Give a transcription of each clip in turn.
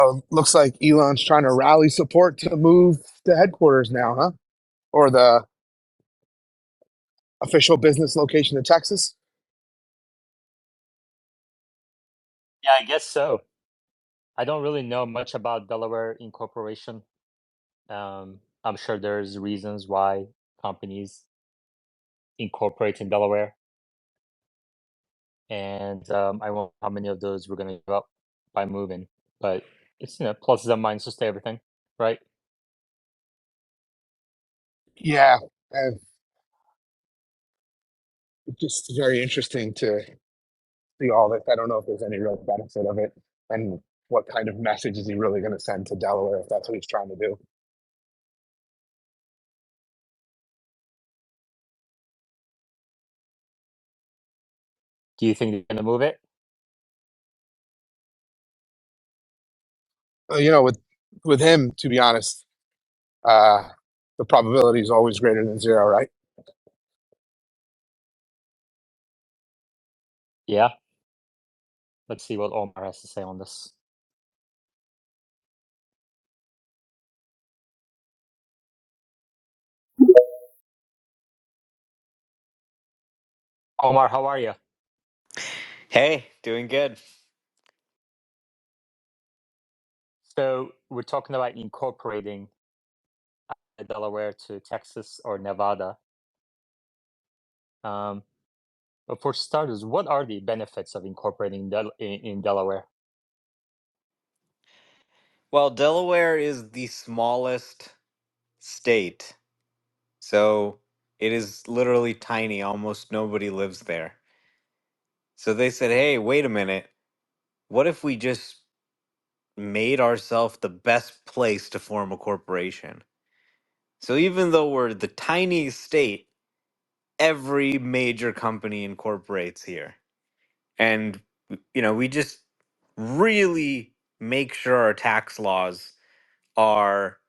Oh, looks like Elon's trying to rally support to move the headquarters now, huh? Or the official business location to Texas. Yeah, I guess so. I don't really know much about Delaware incorporation. I'm sure there's reasons why companies incorporate in Delaware, and I won't know how many of those we're gonna give up by moving. But it's pluses and minuses to everything, right? Yeah, and it's just very interesting to see all this. I don't know if there's any real benefit of it, and what kind of message is he really going to send to Delaware if that's what he's trying to do. Do you think they're gonna move it? With him, to be honest, uh, the probability is always greater than zero, right? Yeah. Let's see what Omar has to say on this. Omar, how are you? Hey, doing good. So we're talking about incorporating Delaware to Texas or Nevada. Um, but for starters, what are the benefits of incorporating in Delaware? Well, Delaware is the smallest state, so it is literally tiny. Almost nobody lives there. So they said, hey, wait a minute. What if we just made ourselves the best place to form a corporation? So even though we're the tiniest state, every major company incorporates here. And, we just really make sure our tax laws are,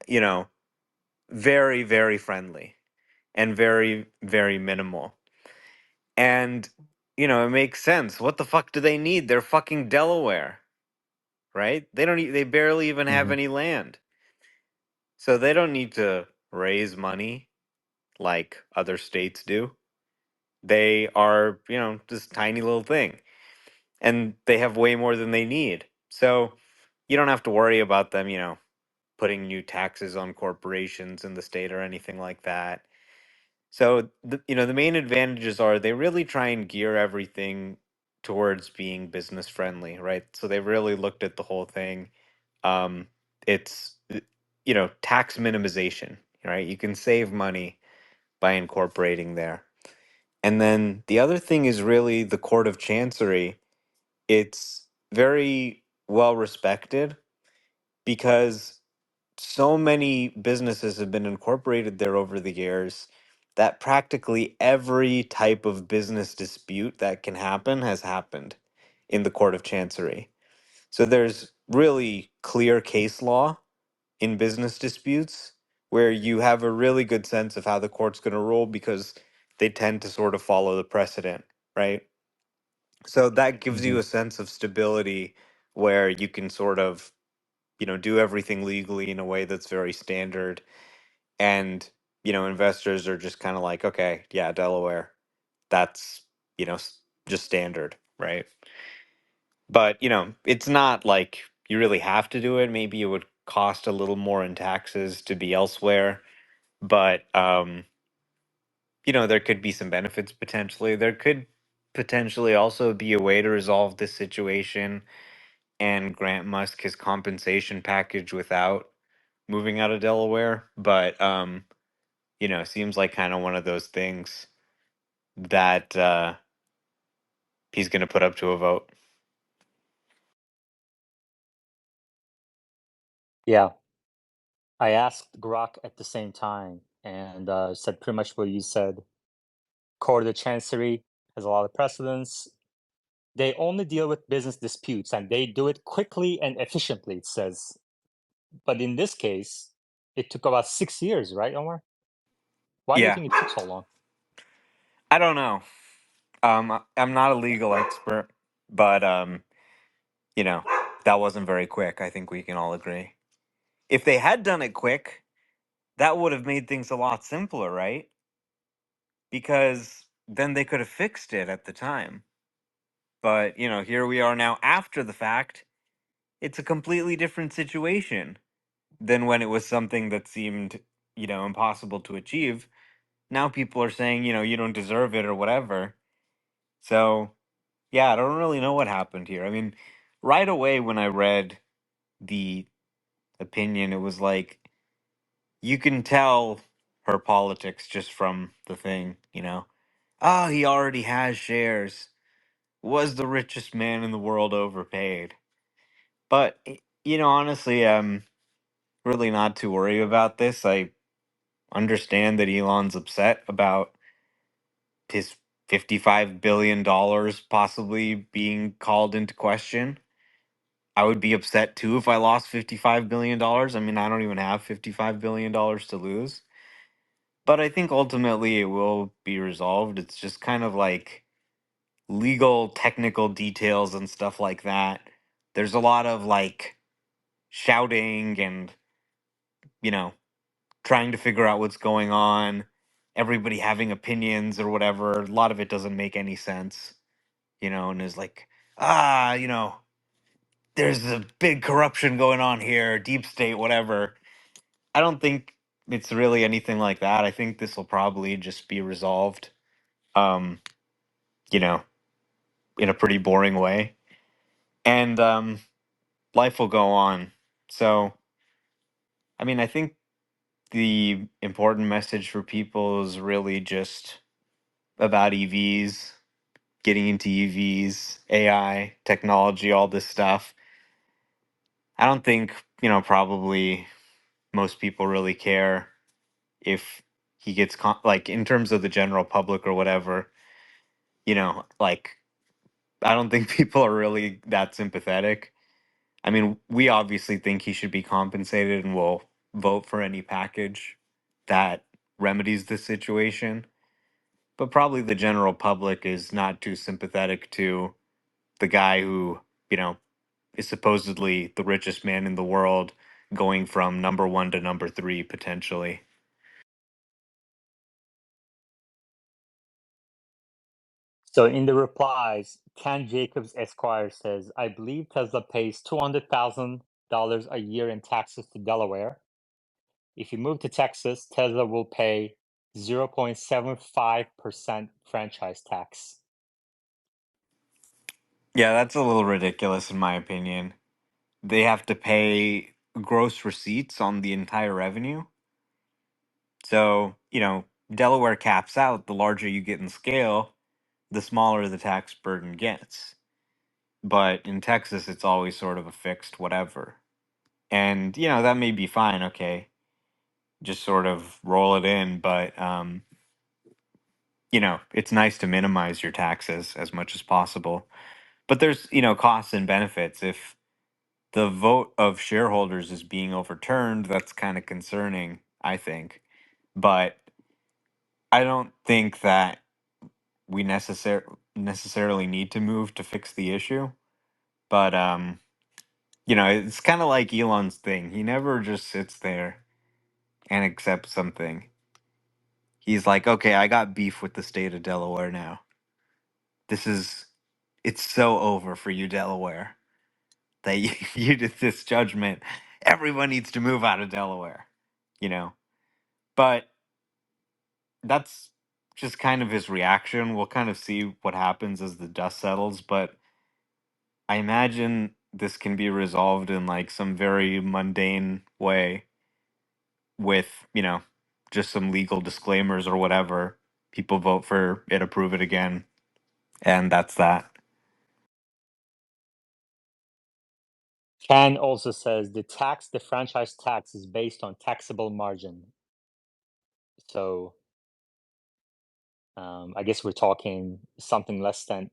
you know, very, very friendly and very, very minimal. And, it makes sense. What the fuck do they need? They're fucking Delaware, right? They barely even have Hmm. any land. So they don't need to raise money like other states do. They are, this tiny little thing. And they have way more than they need. So you don't have to worry about them, putting new taxes on corporations in the state or anything like that. So the main advantages are they really try and gear everything towards being business friendly, right? So they've really looked at the whole thing. Um, it's tax minimization, right? You can save money by incorporating there. And then the other thing is really the Court of Chancery. It's very well respected because so many businesses have been incorporated there over the years that practically every type of business dispute that can happen has happened in the Court of Chancery. So there's really clear case law in business disputes where you have a really good sense of how the court's going to rule because they tend to sort of follow the precedent, right? So that gives Hmm. you a sense of stability where you can sort of, do everything legally in a way that's very standard. And, investors are just kind of like, okay, yeah, Delaware, that's, just standard, right? But, it's not like you really have to do it. Maybe it would cost a little more in taxes to be elsewhere. But, there could be some benefits potentially. There could potentially also be a way to resolve this situation and grant Musk his compensation package without moving out of Delaware. But seems like kind of one of those things that he's going to put up to a vote. Yeah, I asked Grok at the same time and said pretty much what you said. Court of Chancery has a lot of precedence. They only deal with business disputes and they do it quickly and efficiently, it says. But in this case, it took about 6 years, right, Omar? Why do you Yeah, think it took so long? I don't know. I'm not a legal expert, but you know, that wasn't very quick. I think we can all agree. If they had done it quick, that would have made things a lot simpler, right? Because then they could have fixed it at the time. But, here we are now after the fact. It's a completely different situation than when it was something that seemed, impossible to achieve. Now people are saying, you don't deserve it or whatever. So, yeah, I don't really know what happened here. I mean, right away when I read the opinion, it was like, you can tell her politics just from the thing. Oh, he already has shares. Was the richest man in the world overpaid? But, honestly, I'm really not too worried about this. I understand that Elon's upset about his $55 billion possibly being called into question. I would be upset too if I lost $55 billion. I mean, I don't even have $55 billion to lose. But I think ultimately it will be resolved. It's just kind of like legal, technical details and stuff like that. There's a lot of like shouting and, you know, trying to figure out what's going on, everybody having opinions or whatever. A lot of it doesn't make any sense, and is like, ah, there's a big corruption going on here, deep state, whatever. I don't think it's really anything like that. I think this will probably just be resolved, um, you know, in a pretty boring way. And life will go on. So, I mean, I think the important message for people is really just about EVs, getting into EVs, AI, technology, all this stuff. I don't think, probably most people really care if he gets like in terms of the general public or whatever, like I don't think people are really that sympathetic. I mean, we obviously think he should be compensated and will vote for any package that remedies the situation. But probably the general public is not too sympathetic to the guy who, you know, is supposedly the richest man in the world going from number one to number three potentially. So in the replies, Ken Jacobs Esquire says, I believe Tesla pays $200,000 a year in taxes to Delaware. If you move to Texas, Tesla will pay 0.75% franchise tax. Yeah, that's a little ridiculous in my opinion. They have to pay gross receipts on the entire revenue. So, Delaware caps out the larger you get in scale, the smaller the tax burden gets. But in Texas, it's always sort of a fixed whatever. And, that may be fine, okay. Just sort of roll it in, but it's nice to minimize your taxes as much as possible. But there's, costs and benefits. If the vote of shareholders is being overturned, that's kind of concerning, I think. But I don't think that we necessarily need to move to fix the issue. But it's kind of like Elon's thing. He never just sits there and accepts something. He's like, okay, I got beef with the state of Delaware now. It's so over for you, Delaware, that you did this judgment. Everyone needs to move out of Delaware, you know? But that's just kind of his reaction. We'll kind of see what happens as the dust settles. But I imagine this can be resolved in like some very mundane way with, just some legal disclaimers or whatever. People vote for it, approve it again. And that's that. Ken also says the franchise tax is based on taxable margin. So I guess we're talking something less than.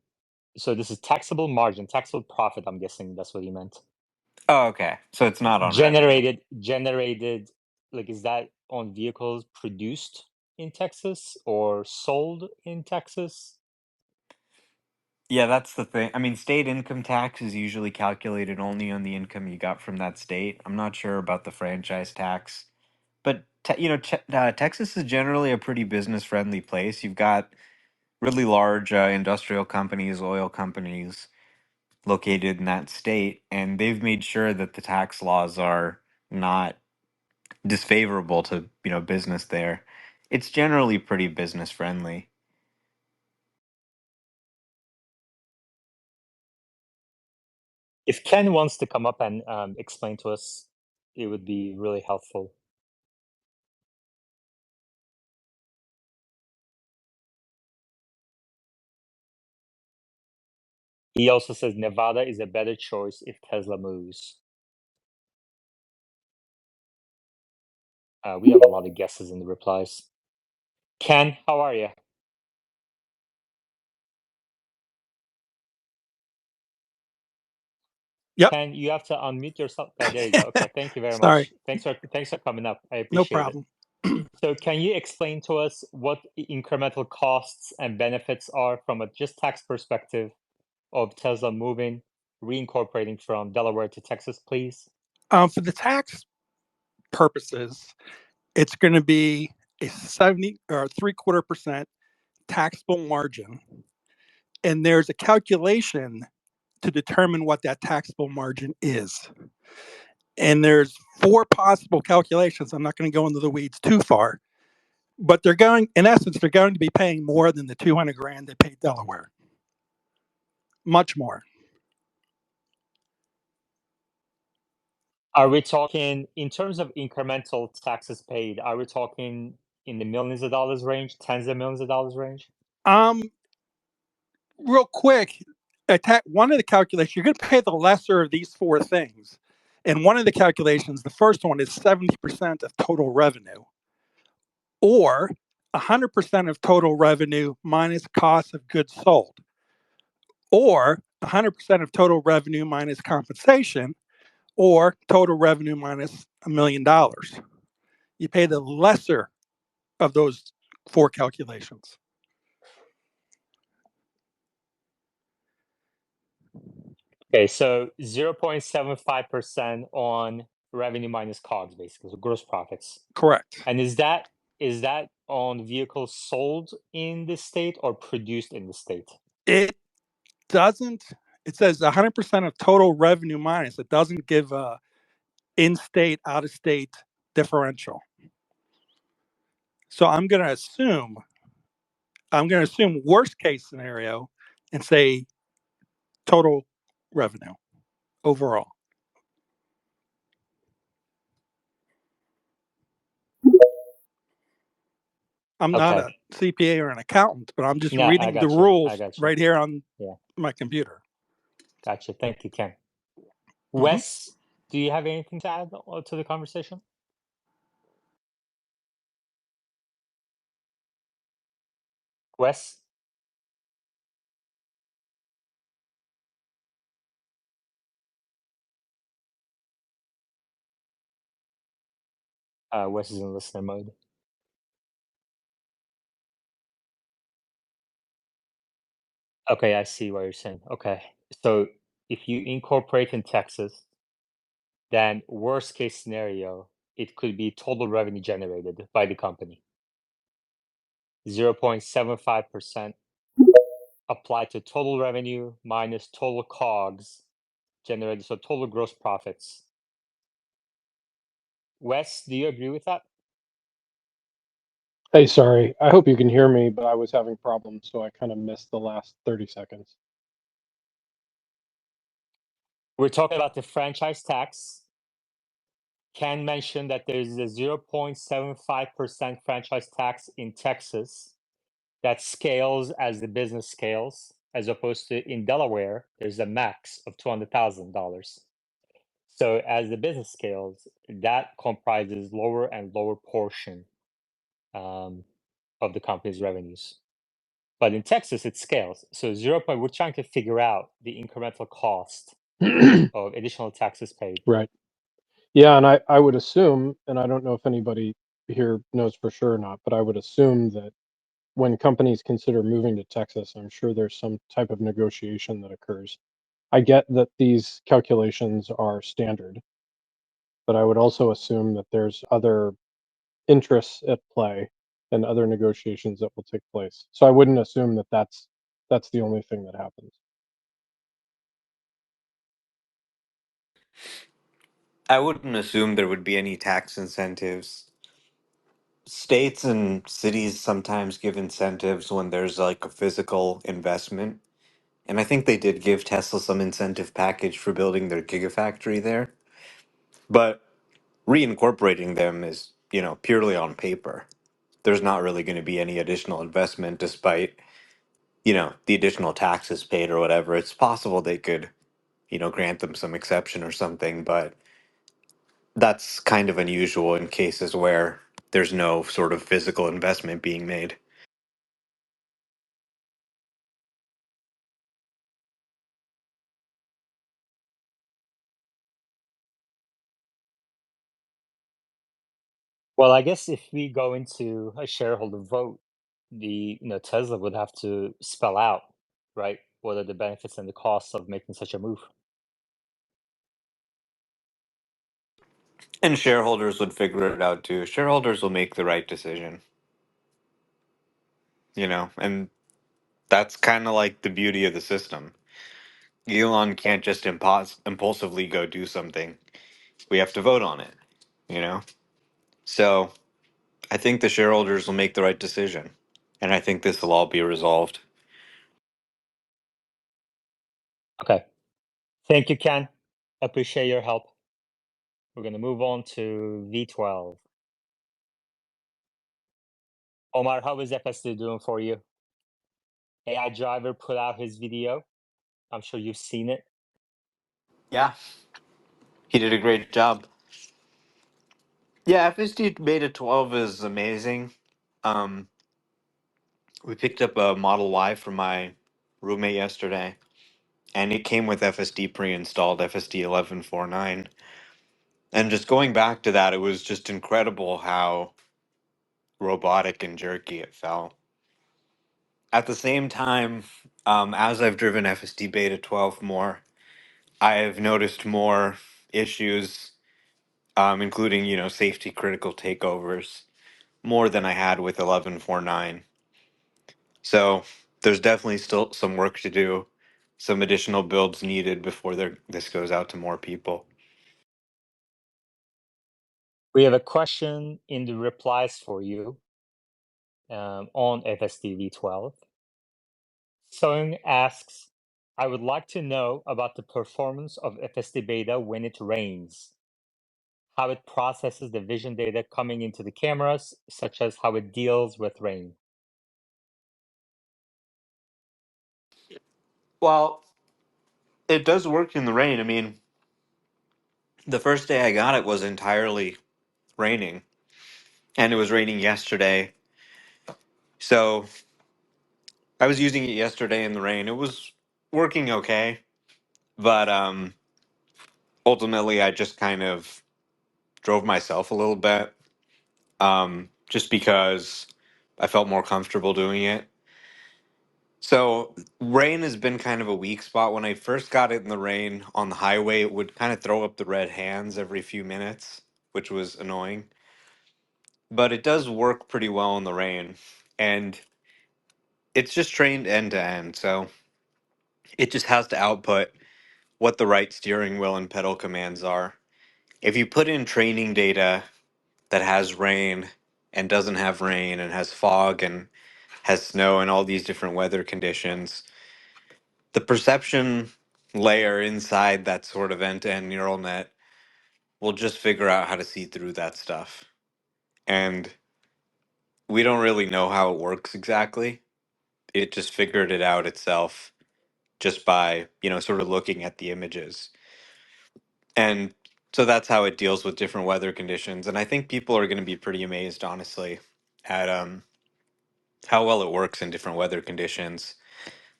So this is taxable margin, taxable profit. I'm guessing that's what he meant. Oh, okay. So it's not on revenue. Generated. Like, is that on vehicles produced in Texas or sold in Texas? Yeah, that's the thing. I mean, state income tax is usually calculated only on the income you got from that state. I'm not sure about the franchise tax, but Texas is generally a pretty business friendly place. You've got really large industrial companies, oil companies located in that state, and they've made sure that the tax laws are not disfavorable to business there. It's generally pretty business friendly. If Ken wants to come up and explain to us, it would be really helpful. He also says Nevada is a better choice if Tesla moves. We have a lot of guesses in the replies. Ken, how are you? Yep. Ken, you have to unmute yourself. There you go. Okay, thank you very Sorry. much. Thanks for coming up. I No appreciate problem. it. So, can you explain to us what the incremental costs and benefits are from a just tax perspective of Tesla moving, reincorporating from Delaware to Texas, please? For the tax purposes, it's going to be a 70 or 3/4% taxable margin. And there's a calculation to determine what that taxable margin is. And there's 4 possible calculations. I'm not going to go into the weeds too far, but they're going to be paying more than the $200,000 they paid Delaware. Much more. Are we talking in terms of incremental taxes paid? Are we talking in the millions of dollars range, tens of millions of dollars range? Real quick, one of the calculations, you're going to pay the lesser of these 4 things. And one of the calculations, the first one is 70% of total revenue, or 100% of total revenue minus cost of goods sold, or 100% of total revenue minus compensation, or total revenue minus $1 million. You pay the lesser of those 4 calculations. Okay, so 0.75% on revenue minus COGS, basically, so gross profits. Correct. And is that on vehicles sold in the state or produced in the state? It doesn't. It says 100% of total revenue minus. It doesn't give a in-state, out-of-state differential. So I'm going to assume worst case scenario and say total revenue overall. I'm not a CPA or an accountant, but I'm just reading the rules right here on my computer. Gotcha. Thank you, Ken. Wes, do you have anything to add to the conversation? Wes? Wes is in listener mode. Okay, I see what you're saying. Okay, so if you incorporate in Texas, then worst case scenario, it could be total revenue generated by the company. 0.75% applied to total revenue minus total COGS generated, so total gross profits. Wes, do you agree with that? Hey, sorry. I hope you can hear me, but I was having problems, so I kind of missed the last 30 seconds. We're talking about the franchise tax. Ken mentioned that there's a 0.75% franchise tax in Texas that scales as the business scales, as opposed to in Delaware, there's a max of $200,000. So as the business scales, that comprises lower and lower portion of the company's revenues. But in Texas, it scales. So we're trying to figure out the incremental cost of additional taxes paid. Right. Yeah, and I would assume, and I don't know if anybody here knows for sure or not, but I would assume that when companies consider moving to Texas, I'm sure there's some type of negotiation that occurs. I get that these calculations are standard, but I would also assume that there's other interests at play and other negotiations that will take place. So I wouldn't assume that that's the only thing that happens. I wouldn't assume there would be any tax incentives. States and cities sometimes give incentives when there's like a physical investment. And I think they did give Tesla some incentive package for building their gigafactory there. But reincorporating them is, purely on paper. There's not really going to be any additional investment despite, the additional taxes paid or whatever. It's possible they could, grant them some exception or something, but that's kind of unusual in cases where there's no sort of physical investment being made. Well, I guess if we go into a shareholder vote, Tesla would have to spell out, right, what are the benefits and the costs of making such a move. And shareholders would figure it out too. Shareholders will make the right decision, and that's kind of like the beauty of the system. Elon can't just impulsively go do something. We have to vote on it, you know? So I think the shareholders will make the right decision. And I think this will all be resolved. Okay. Thank you, Ken. Appreciate your help. We're going to move on to V12. Omar, how is FSD doing for you? AI Driver put out his video. I'm sure you've seen it. Yeah, he did a great job. Yeah, FSD Beta 12 is amazing. Um, we picked up a Model Y from my roommate yesterday, and it came with FSD pre-installed, FSD 11.4.9. And just going back to that, it was just incredible how robotic and jerky it felt. At the same time, as I've driven FSD Beta 12 more, I've noticed more issues, including, safety critical takeovers, more than I had with 11.4.9. So there's definitely still some work to do, some additional builds needed before this goes out to more people. We have a question in the replies for you on FSD V12. Sawyer asks, I would like to know about the performance of FSD Beta when it rains, how it processes the vision data coming into the cameras, such as how it deals with rain. Well, it does work in the rain. I mean, the first day I got it was entirely raining, and it was raining yesterday. So I was using it yesterday in the rain. It was working okay, but ultimately I just kind of drove myself a little bit, just because I felt more comfortable doing it. So rain has been kind of a weak spot. When I first got it in the rain on the highway, it would kind of throw up the red hands every few minutes, which was annoying. But it does work pretty well in the rain, and it's just trained end to end. So it just has to output what the right steering wheel and pedal commands are. If you put in training data that has rain and doesn't have rain and has fog and has snow and all these different weather conditions, the perception layer inside that sort of end-to-end neural net will just figure out how to see through that stuff. And we don't really know how it works exactly. It just figured it out itself just by, sort of looking at the images. And so that's how it deals with different weather conditions. And I think people are going to be pretty amazed, honestly, at how well it works in different weather conditions.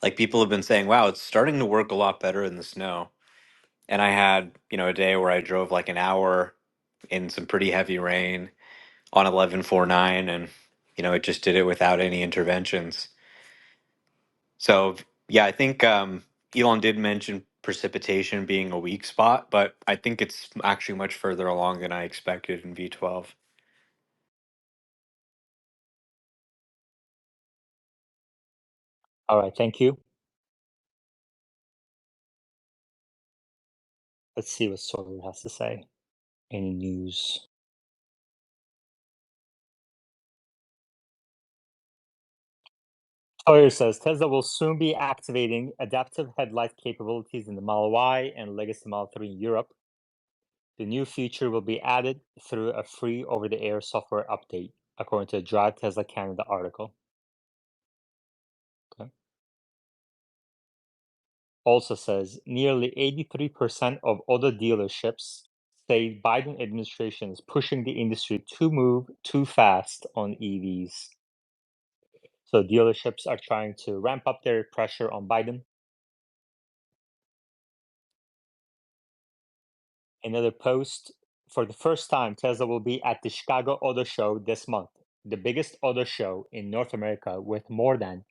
Like people have been saying, wow, it's starting to work a lot better in the snow. And I had, a day where I drove like an hour in some pretty heavy rain on 11.4.9, and it just did it without any interventions. So yeah, I think Elon did mention precipitation being a weak spot, but I think it's actually much further along than I expected in V12. All right, thank you. Let's see what Sawyer has to say. Any news? Sawyer says Tesla will soon be activating adaptive headlight capabilities in the Model Y and legacy Model 3 in Europe. The new feature will be added through a free over-the-air software update, according to a Drive Tesla Canada article. Okay. Also says nearly 83% of auto dealerships say Biden administration is pushing the industry to move too fast on EVs. So dealerships are trying to ramp up their pressure on Biden. Another post, for the first time, Tesla will be at the Chicago Auto Show this month, the biggest auto show in North America with more than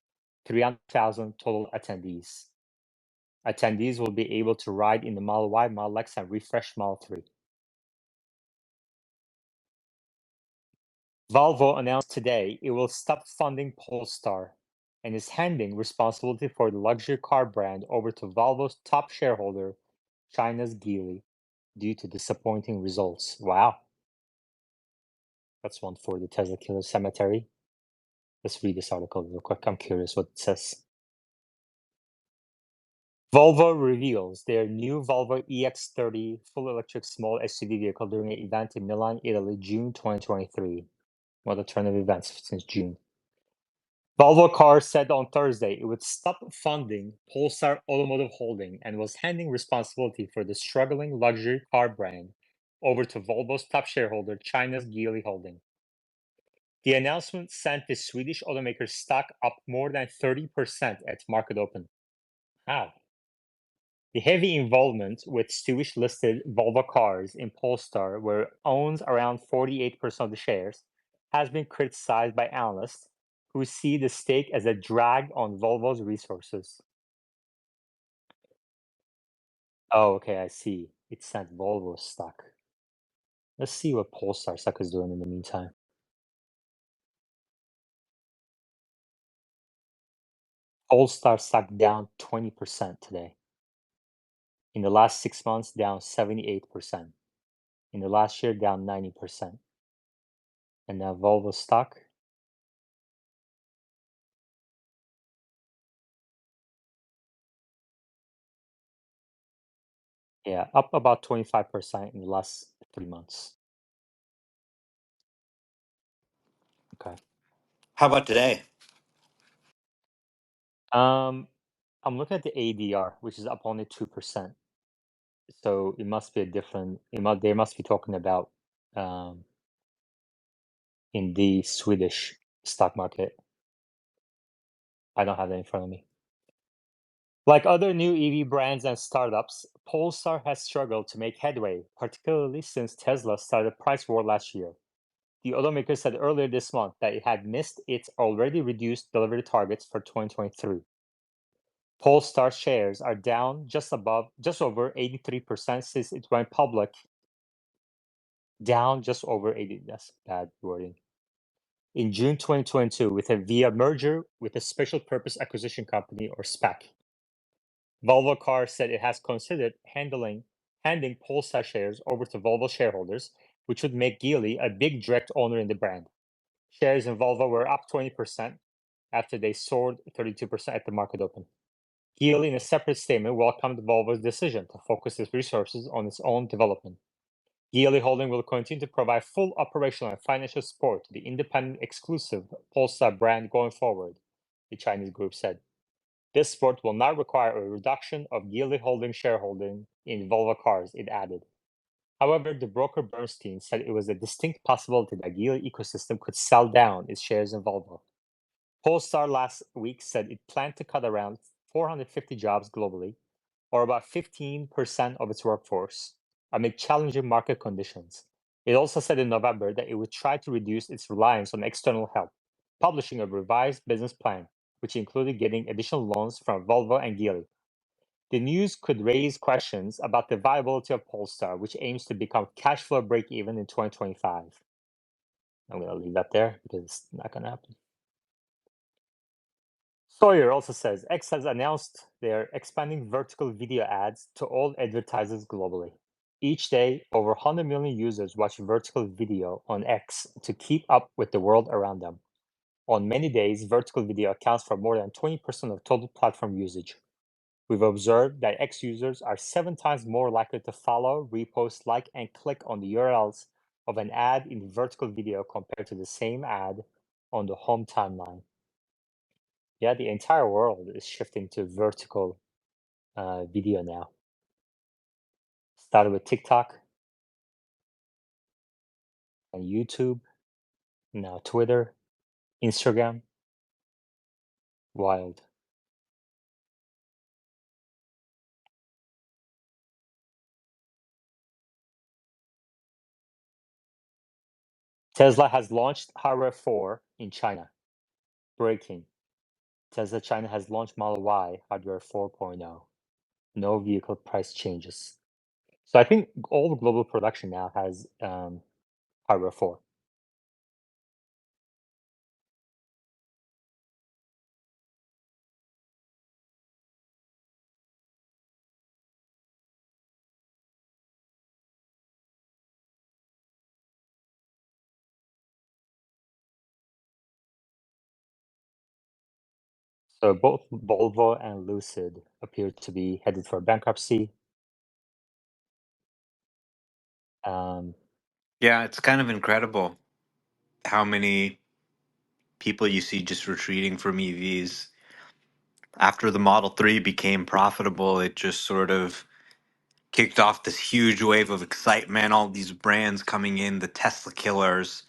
300,000 total attendees. Attendees will be able to ride in the Model Y, Model X, and refreshed Model 3. Volvo announced today it will stop funding Polestar and is handing responsibility for the luxury car brand over to Volvo's top shareholder, China's Geely, due to disappointing results. Wow. That's one for the Tesla Killer Cemetery. Let's read this article real quick. I'm curious what it says. Volvo reveals their new Volvo EX30 full electric small SUV vehicle during an event in Milan, Italy, June 2023. What a turn of events since June. Volvo Cars said on Thursday it would stop funding Polestar Automotive Holding and was handing responsibility for the struggling luxury car brand over to Volvo's top shareholder, China's Geely Holding. The announcement sent the Swedish automaker's stock up more than 30% at market open. Wow. The heavy involvement with Swedish-listed Volvo Cars in Polestar, where it owns around 48% of the shares, has been criticized by analysts who see the stake as a drag on Volvo's resources. Oh, okay, I see. It sent Volvo stock. Let's see what Polestar stock is doing in the meantime. Polestar stock down 20% today. In the last 6 months, down 78%. In the last year, down 90%. And now Volvo stock. Yeah, up about 25% in the last 3 months. Okay. How about today? I'm looking at the ADR, which is up only 2%. So it must be a different. They must be talking about in the Swedish stock market. I don't have that in front of me. Like other new EV brands and startups, Polestar has struggled to make headway, particularly since Tesla started a price war last year. The automaker said earlier this month that it had missed its already reduced delivery targets for 2023. Polestar shares are down just over 83% since it went public. Down just over 80. That's bad wording. In June 2022, via merger with a special purpose acquisition company or SPAC. Volvo Cars said it has considered handing Polestar shares over to Volvo shareholders, which would make Geely a big direct owner in the brand. Shares in Volvo were up 20% after they soared 32% at the market open. Geely, in a separate statement, welcomed Volvo's decision to focus its resources on its own development. Geely Holding will continue to provide full operational and financial support to the independent, exclusive Polestar brand going forward, the Chinese group said. This support will not require a reduction of Geely Holding shareholding in Volvo Cars, it added. However, the broker Bernstein said it was a distinct possibility that Geely ecosystem could sell down its shares in Volvo. Polestar last week said it planned to cut around 450 jobs globally, or about 15% of its workforce, amid challenging market conditions. It also said in November that it would try to reduce its reliance on external help, publishing a revised business plan, which included getting additional loans from Volvo and Geely. The news could raise questions about the viability of Polestar, which aims to become cash flow break-even in 2025. I'm going to leave that there because it's not going to happen. Sawyer also says X has announced they're expanding vertical video ads to all advertisers globally. Each day, over 100 million users watch vertical video on X to keep up with the world around them. On many days, vertical video accounts for more than 20% of total platform usage. We've observed that X users are 7 times more likely to follow, repost, like, and click on the URLs of an ad in vertical video compared to the same ad on the home timeline. Yeah, the entire world is shifting to vertical video now. Started with TikTok and YouTube, now Twitter, Instagram. Wild. Tesla has launched Hardware 4 in China. Breaking. Tesla China has launched Model Y Hardware 4.0. No vehicle price changes. So I think all the global production now has Hardware 4. So both Volvo and Lucid appear to be headed for bankruptcy. Yeah, it's kind of incredible how many people you see just retreating from EVs. After the Model 3 became profitable, it just sort of kicked off this huge wave of excitement, all these brands coming in, the Tesla killers.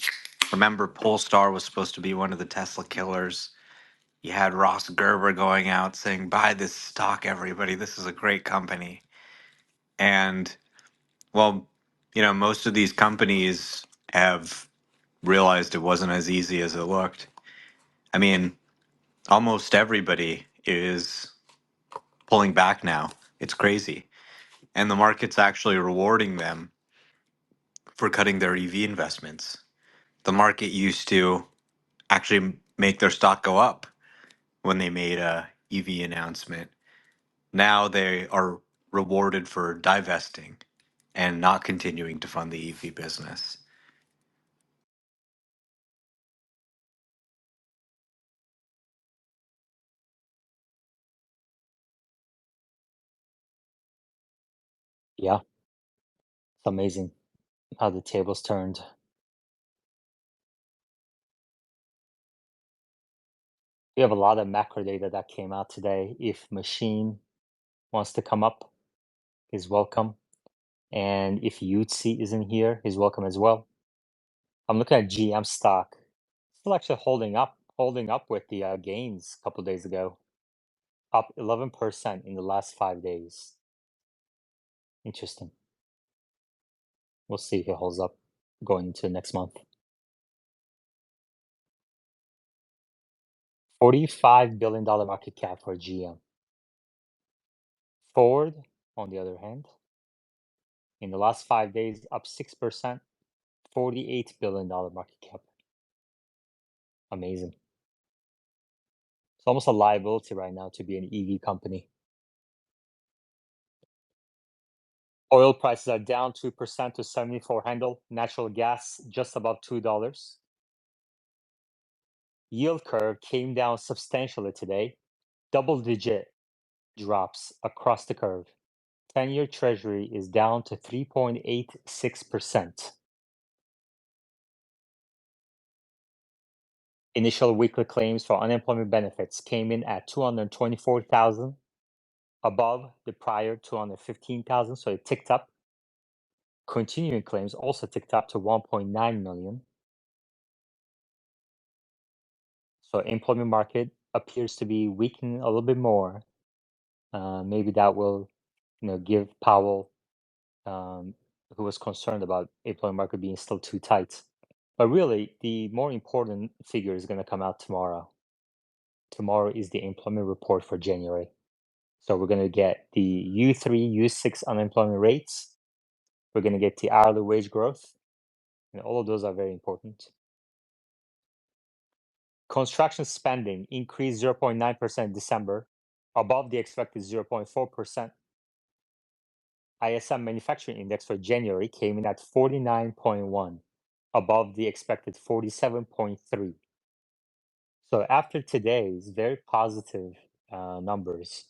Remember, Polestar was supposed to be one of the Tesla killers. You had Ross Gerber going out saying, buy this stock, everybody. This is a great company. And, well, most of these companies have realized it wasn't as easy as it looked. I mean, almost everybody is pulling back now. It's crazy. And the market's actually rewarding them for cutting their EV investments. The market used to actually make their stock go up when they made a EV announcement. Now they are rewarded for divesting and not continuing to fund the EV business. Yeah, it's amazing how the tables turned. We have a lot of macro data that came out today. If Machine wants to come up, he's welcome. And if Yutzi isn't here, he's welcome as well. I'm looking at GM stock. Still actually holding up with the gains a couple days ago. Up 11% in the last 5 days. Interesting. We'll see if it holds up going into next month. $45 billion market cap for GM. Ford, on the other hand, in the last 5 days, up 6%, $48 billion market cap. Amazing. It's almost a liability right now to be an EV company. Oil prices are down 2% to 74 handle. Natural gas just above $2. Yield curve came down substantially today. Double-digit drops across the curve. 10-year Treasury is down to 3.86%. Initial weekly claims for unemployment benefits came in at 224,000, above the prior 215,000, so it ticked up. Continuing claims also ticked up to 1.9 million. So employment market appears to be weakening a little bit more. Maybe that will, give Powell, who was concerned about employment market being still too tight, But really, the more important figure is going to come out tomorrow. Tomorrow is the employment report for January. So we're going to get the U3, U6 unemployment rates. We're going to get the hourly wage growth. And all of those are very important. Construction spending increased 0.9% in December, above the expected 0.4%. ISM manufacturing index for January came in at 49.1, above the expected 47.3. So after today's very positive numbers,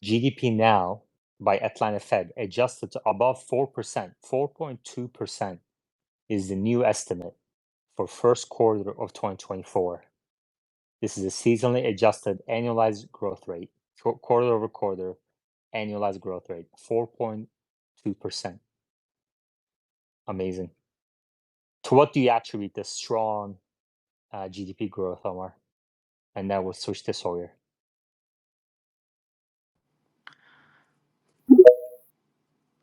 GDP now by Atlanta Fed adjusted to above 4%, 4.2% is the new estimate for first quarter of 2024. This is a seasonally adjusted annualized growth rate, quarter over quarter annualized growth rate, 4.2%. Amazing. To what do you attribute the strong GDP growth, Omar? And then we'll switch to Sawyer.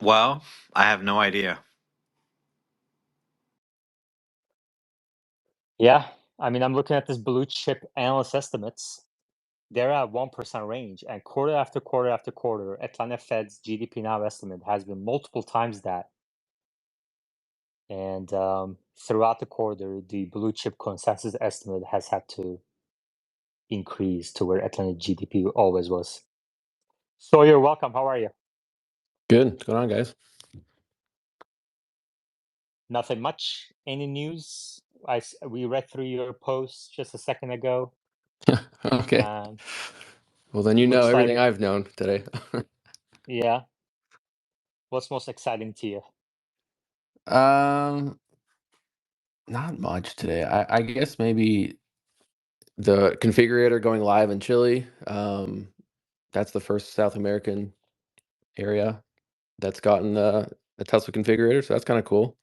Well, I have no idea. Yeah, I mean, I'm looking at this blue chip analyst estimates. They're at 1% range, and quarter after quarter after quarter, Atlanta Fed's GDP now estimate has been multiple times that. And throughout the quarter, the blue chip consensus estimate has had to increase to where Atlanta GDP always was. So you're welcome. How are you? Good. What's going on, guys? Nothing much. Any news? We read through your post just a second ago. Okay. Well, then you know looks everything like- I've known today. Yeah. What's most exciting to you? Not much today. I guess maybe the configurator going live in Chile. That's the first South American area that's gotten the Tesla configurator, so that's kind of cool.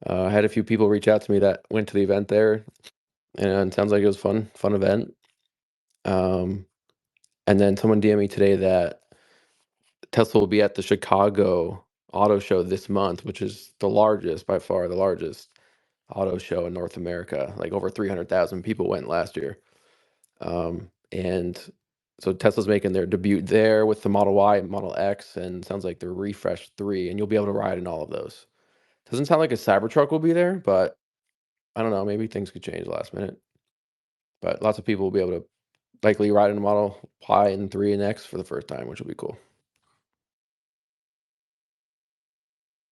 I had a few people reach out to me that went to the event there, and it sounds like it was fun event. And then someone DM'd me today that Tesla will be at the Chicago Auto Show this month, which is the largest, by far the largest auto show in North America. Like over 300,000 people went last year. And so Tesla's making their debut there with the Model Y and Model X, and sounds like the Refresh 3, and you'll be able to ride in all of those. Doesn't sound like a Cybertruck will be there, but I don't know, maybe things could change last minute. But lots of people will be able to likely ride in a Model Y and 3 and X for the first time, which will be cool.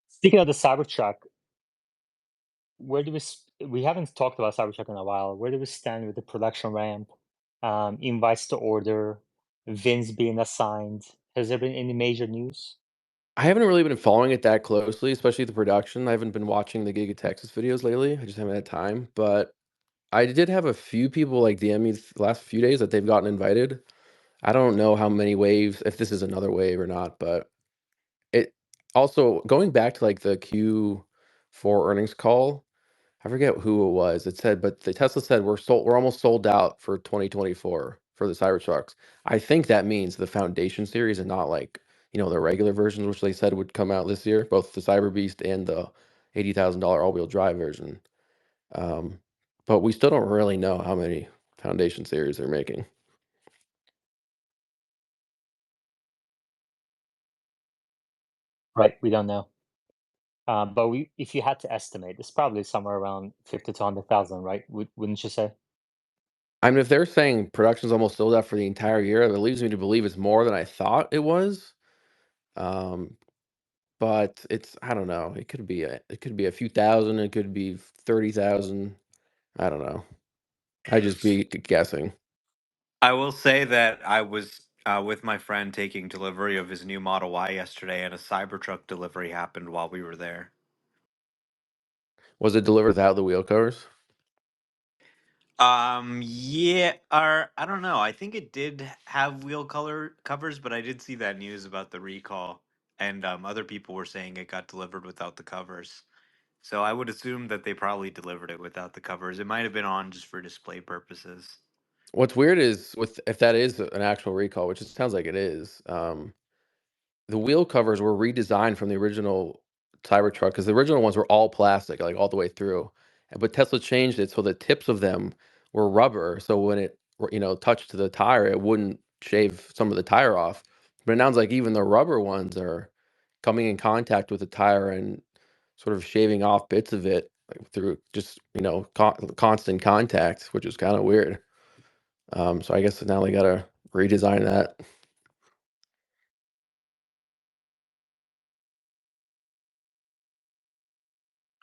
Speaking of the Cybertruck, where do we haven't talked about Cybertruck in a while. Where do we stand with the production ramp, invites to order, VINs being assigned? Has there been any major news? I haven't really been following it that closely, especially the production. I haven't been watching the Giga Texas videos lately. I just haven't had time. But I did have a few people like DM me the last few days that they've gotten invited. I don't know how many waves, if this is another wave or not, but it also going back to like the Q4 earnings call, I forget who it was. It said, but the Tesla said we're almost sold out for 2024 for the Cybertrucks. I think that means the Foundation series and not like, the regular versions, which they said would come out this year, both the Cyber Beast and the $80,000 all-wheel drive version. But we still don't really know how many Foundation series they're making. Right, we don't know. But if you had to estimate, it's probably somewhere around 50 to 100,000, right? Wouldn't you say? I mean, if they're saying production's almost sold out for the entire year, that leads me to believe it's more than I thought it was. But I don't know. It could be a few thousand. It could be 30,000. I don't know. I just be guessing. I will say that I was with my friend taking delivery of his new Model Y yesterday, and a Cybertruck delivery happened while we were there. Was it delivered without the wheel covers? Yeah, or I don't know. I think it did have wheel color covers, but I did see that news about the recall, and other people were saying it got delivered without the covers. So I would assume that they probably delivered it without the covers. It might have been on just for display purposes. What's weird is if that is an actual recall, which it sounds like it is, the wheel covers were redesigned from the original Cybertruck, because the original ones were all plastic, like all the way through. But Tesla changed it so the tips of them were rubber, so when it touched the tire, it wouldn't shave some of the tire off. But it sounds like even the rubber ones are coming in contact with the tire and sort of shaving off bits of it, like, through just constant contact, which is kind of weird. So I guess now they gotta redesign that.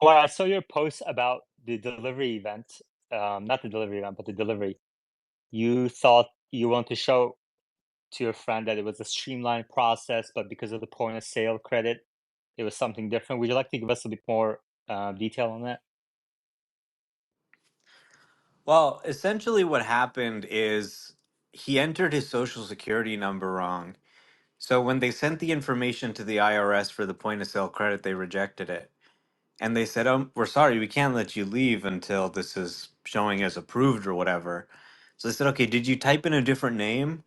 Well, I saw your post about the delivery event. Not the delivery event, but the delivery. You thought you want to show to your friend that it was a streamlined process, but because of the point of sale credit, it was something different. Would you like to give us a bit more detail on that? Well, essentially, what happened is he entered his social security number wrong. So when they sent the information to the IRS for the point of sale credit, they rejected it. And they said, "Oh, we're sorry, we can't let you leave until this is showing as approved or whatever." So they said, "Okay, did you type in a different name?"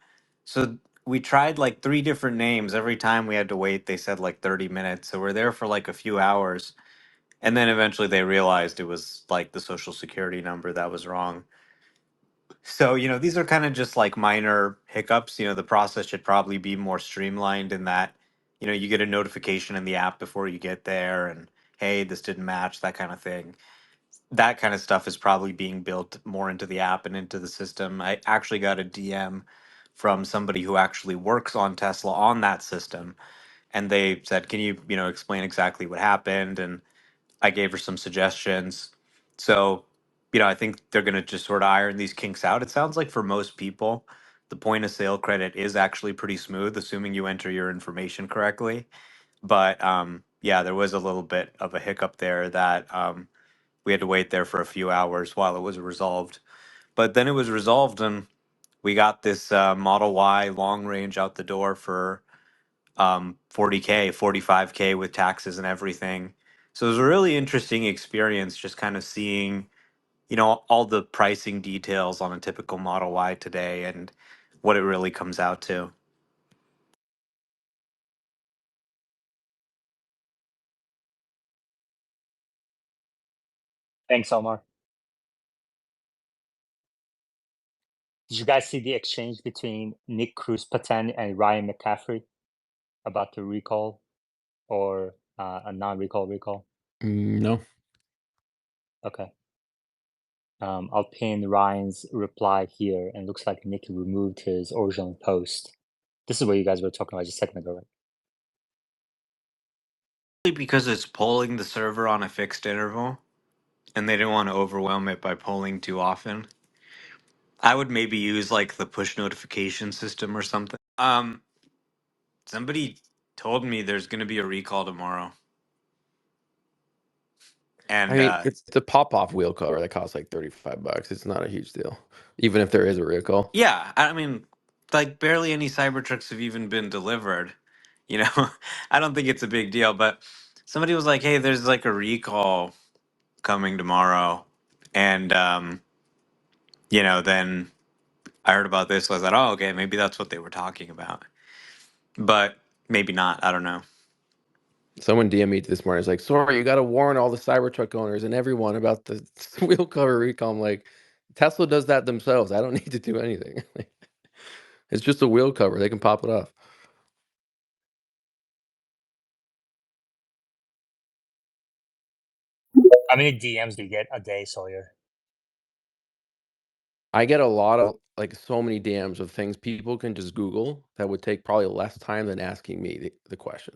So we tried like three different names. Every time we had to wait, they said like 30 minutes. So we're there for like a few hours. And then eventually they realized it was like the social security number that was wrong. So, these are kind of just like minor hiccups. The process should probably be more streamlined in that, you get a notification in the app before you get there and, hey, this didn't match, that kind of thing. That kind of stuff is probably being built more into the app and into the system. I actually got a DM from somebody who actually works on Tesla on that system. And they said, can you, explain exactly what happened? And I gave her some suggestions. So, I think they're going to just sort of iron these kinks out. It sounds like for most people, the point of sale credit is actually pretty smooth, assuming you enter your information correctly. But yeah, there was a little bit of a hiccup there that we had to wait there for a few hours while it was resolved. But then it was resolved, and we got this Model Y long range out the door for 40K, 45K with taxes and everything. So it was a really interesting experience just kind of seeing, all the pricing details on a typical Model Y today and what it really comes out to. Thanks, Omar. Did you guys see the exchange between Nick Cruz-Paten and Ryan McCaffrey about the recall or a non-recall recall? No. Okay. I'll pin Ryan's reply here, and it looks like Nick removed his original post. This is what you guys were talking about just a second ago, right? Because it's polling the server on a fixed interval and they didn't want to overwhelm it by polling too often. I would maybe use like the push notification system or something. Somebody told me there's going to be a recall tomorrow. I And mean, it's a pop-off wheel cover that costs like $35. It's not a huge deal, even if there is a recall. yeah, I mean, like barely any Cybertrucks have even been delivered. You know, I don't think it's a big deal, but somebody was like, "Hey, there's like a recall coming tomorrow," and then I heard about this. So I thought, "Oh, okay, maybe that's what they were talking about," but maybe not. I don't know. Someone DM'd me this morning. It's like, sorry, you got to warn all the Cybertruck owners and everyone about the wheel cover recall. I'm like, Tesla does that themselves. I don't need to do anything. It's just a wheel cover. They can pop it off. How many DMs do you get a day, Sawyer? I get a lot of, like, so many DMs of things people can just Google that would take probably less time than asking me the question.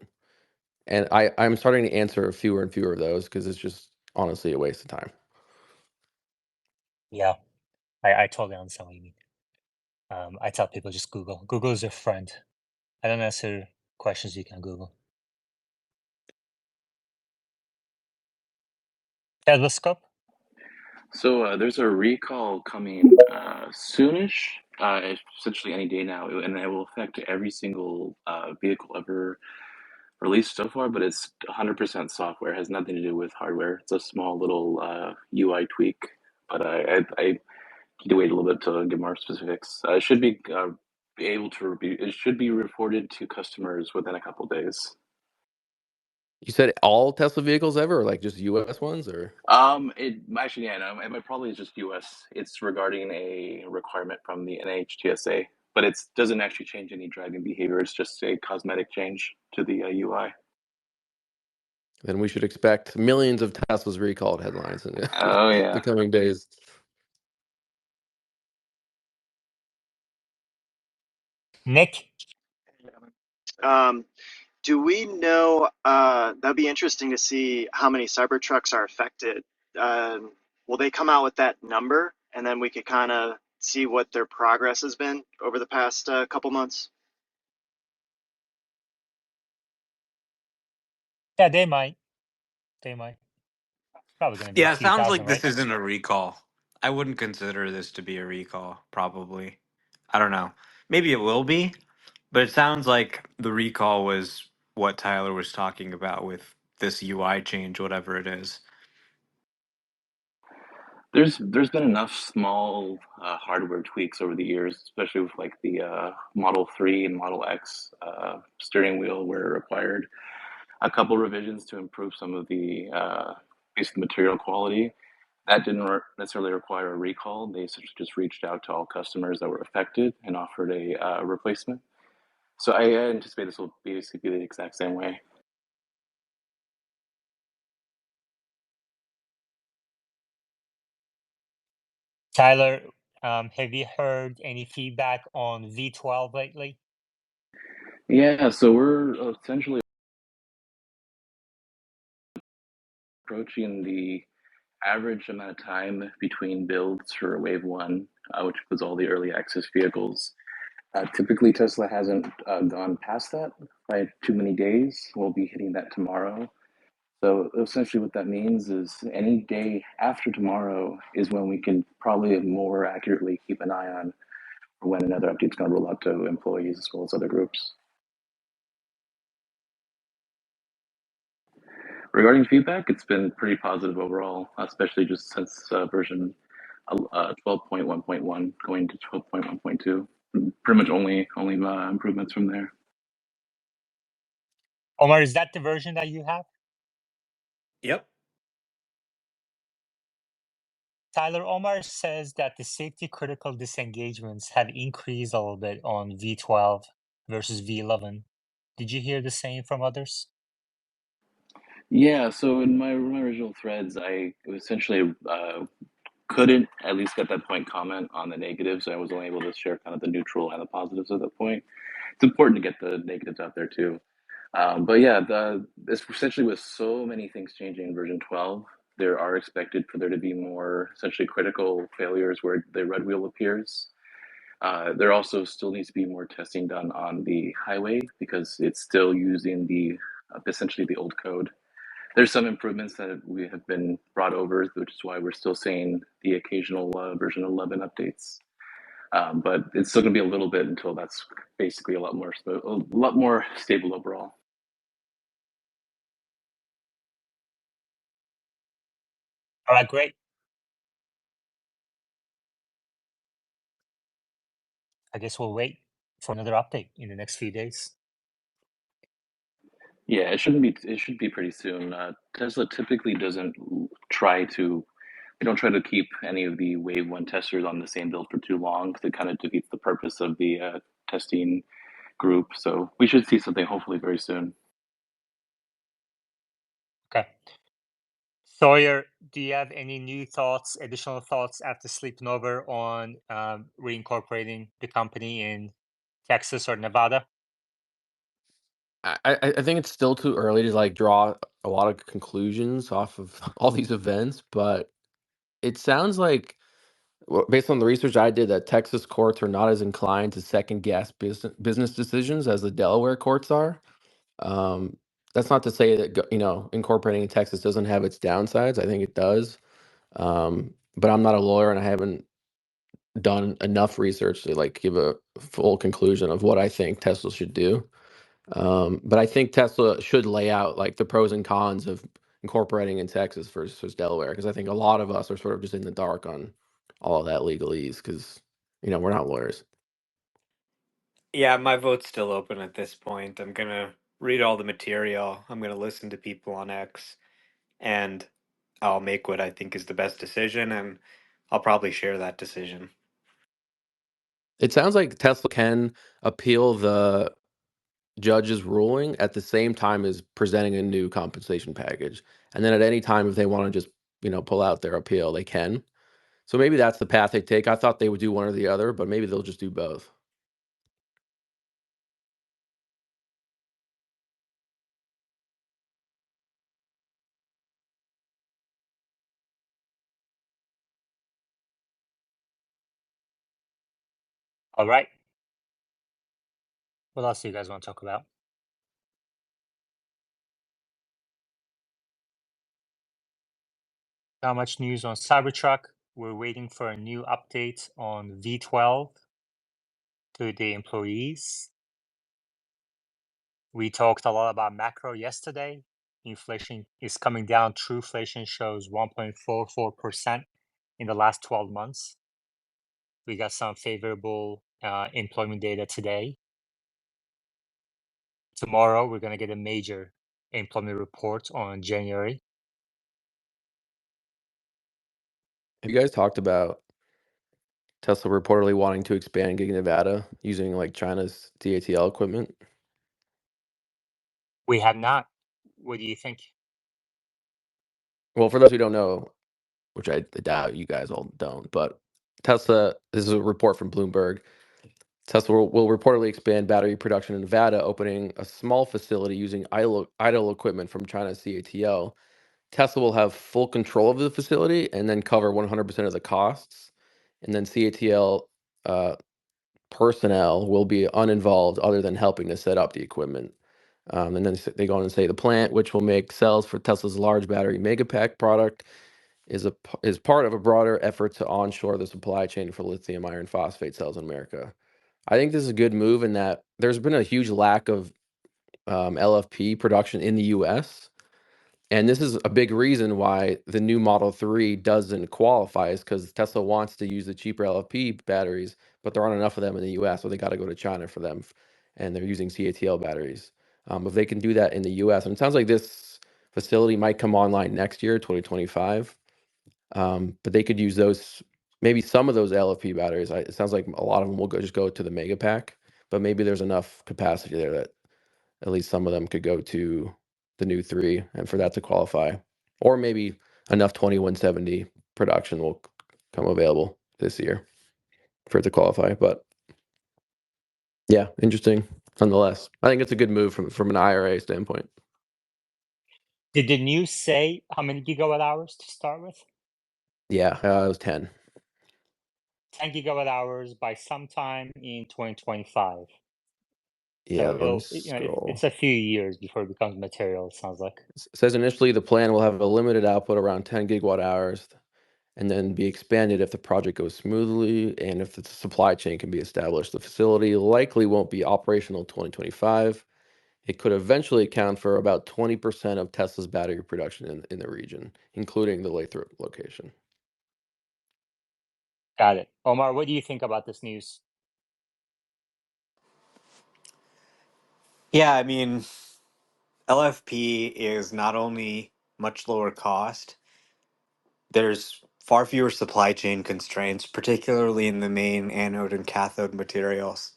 And I'm starting to answer fewer and fewer of those because it's just honestly a waste of time. Yeah, I totally understand what you mean. I tell people just Google. Google is your friend. I don't answer questions you can Google. Telescope? So there's a recall coming soonish, essentially any day now, and it will affect every single vehicle ever released so far. But it's 100% software; it has nothing to do with hardware. It's a small little UI tweak, but I need to wait a little bit to get more specifics. It should be able to it should be reported to customers within a couple days. You said all Tesla vehicles ever, or like just US ones, or? It actually, yeah, no, it probably is just U.S. It's regarding a requirement from the NHTSA, but it doesn't actually change any driving behavior. It's just a cosmetic change to the UI. Then we should expect millions of Teslas recalled headlines in Oh the yeah. coming days. Nick, Um, do we know? That'd be interesting to see how many Cybertrucks are affected. Will they come out with that number, and then we could kind of see what their progress has been over the past couple months? yeah, they might. They might. It's probably going to be a Yeah, it few sounds thousand, like right? this isn't a recall. I wouldn't consider this to be a recall, probably. I don't know. Maybe it will be, but it sounds like the recall was what Tyler was talking about with this UI change, whatever it is. There's been enough small hardware tweaks over the years, especially with like the Model 3 and Model X steering wheel where required. A couple revisions to improve some of the basic material quality. That didn't necessarily require a recall. They just reached out to all customers that were affected and offered a replacement. So I anticipate this will basically be the exact same way. Tyler, have you heard any feedback on V12 lately? Yeah, so we're essentially approaching the average amount of time between builds for Wave 1, which was all the early access vehicles. Typically, Tesla hasn't gone past that by too many days. We'll be hitting that tomorrow. So essentially what that means is any day after tomorrow is when we can probably more accurately keep an eye on when another update's going to roll out to employees as well as other groups. Regarding feedback, it's been pretty positive overall, especially just since version 12.1.1 going to 12.1.2. Pretty much only improvements from there. Omar, is that the version that you have? Yep. Tyler, Omar says that the safety critical disengagements have increased a little bit on V12 versus V11. Did you hear the same from others? Yeah, so in my original threads, I essentially couldn't at least at that point comment on the negatives. I was only able to share kind of the neutral and the positives at that point. It's important to get the negatives out there too. But yeah, this essentially with so many things changing in version 12, there are expected for there to be more essentially critical failures where the red wheel appears. There also still needs to be more testing done on the highway because it's still using the essentially the old code. There's some improvements that we have been brought over, which is why we're still seeing the occasional version 11 updates. But it's still going to be a little bit until that's basically a lot more stable overall. All right, great. I guess we'll wait for another update in the next few days. Yeah, it shouldn't be. It should be pretty soon. Tesla typically doesn't try to. They don't try to keep any of the Wave 1 testers on the same build for too long because it kind of defeats the purpose of the testing group. So we should see something hopefully very soon. Okay. Sawyer, do you have any new thoughts, additional thoughts after sleeping over on reincorporating the company in Texas or Nevada? I think it's still too early to like draw a lot of conclusions off of all these events, but it sounds like, well, based on the research I did, that Texas courts are not as inclined to second guess business decisions as the Delaware courts are. Um, that's not to say that incorporating in Texas doesn't have its downsides. I think it does, but I'm not a lawyer and I haven't done enough research to like give a full conclusion of what I think Tesla should do. But I think Tesla should lay out like the pros and cons of incorporating in Texas versus Delaware, because I think a lot of us are sort of just in the dark on all of that legalese because we're not lawyers. Yeah, my vote's still open at this point. I'm gonna read all the material. I'm going to listen to people on X, and I'll make what I think is the best decision, and I'll probably share that decision. It sounds like Tesla can appeal the judge's ruling at the same time as presenting a new compensation package. And then at any time, if they want to just, pull out their appeal, they can. So maybe that's the path they take. I thought they would do one or the other, but maybe they'll just do both. All right. What else do you guys want to talk about? Not much news on Cybertruck. We're waiting for a new update on V12 to the employees. We talked a lot about macro yesterday. Inflation is coming down. True inflation shows 1.44% in the last 12 months. We got some favorable employment data today. Tomorrow, we're going to get a major employment report on January. Have you guys talked about Tesla reportedly wanting to expand Giga Nevada using like China's DATL equipment? We have not. What do you think? Well, for those who don't know, which I doubt you guys all don't, but Tesla, this is a report from Bloomberg. Tesla will reportedly expand battery production in Nevada, opening a small facility using idle equipment from China's CATL. Tesla will have full control of the facility and then cover 100% of the costs. And then CATL personnel will be uninvolved other than helping to set up the equipment. And then they go on and say the plant, which will make cells for Tesla's large battery Megapack product, is part of a broader effort to onshore the supply chain for lithium iron phosphate cells in America. I think this is a good move in that there's been a huge lack of LFP production in the U.S. And this is a big reason why the new Model 3 doesn't qualify, is because Tesla wants to use the cheaper LFP batteries, but there aren't enough of them in the US, so they got to go to China for them. And they're using CATL batteries. If they can do that in the US, and it sounds like this facility might come online next year, 2025, but they could use those, maybe some of those LFP batteries. It sounds like a lot of them will just go to the Megapack, but maybe there's enough capacity there that at least some of them could go to the new 3 and for that to qualify. Or maybe enough 2170 production will come available this year for it to qualify. But yeah, interesting nonetheless. I think it's a good move from an IRA standpoint. Did the news say how many gigawatt hours to start with? Yeah, it was 10. 10 gigawatt hours by sometime in 2025. Yeah, So let me it's scroll. a few years before it becomes material, it sounds like. It says initially the plan will have a limited output around 10 gigawatt hours and then be expanded if the project goes smoothly and if the supply chain can be established. The facility likely won't be operational 2025. It could eventually account for about 20% of Tesla's battery production in the region, including the Lathrop location. Got it. Omar, what do you think about this news? Yeah, I mean, LFP is not only much lower cost, there's far fewer supply chain constraints, particularly in the main anode and cathode materials.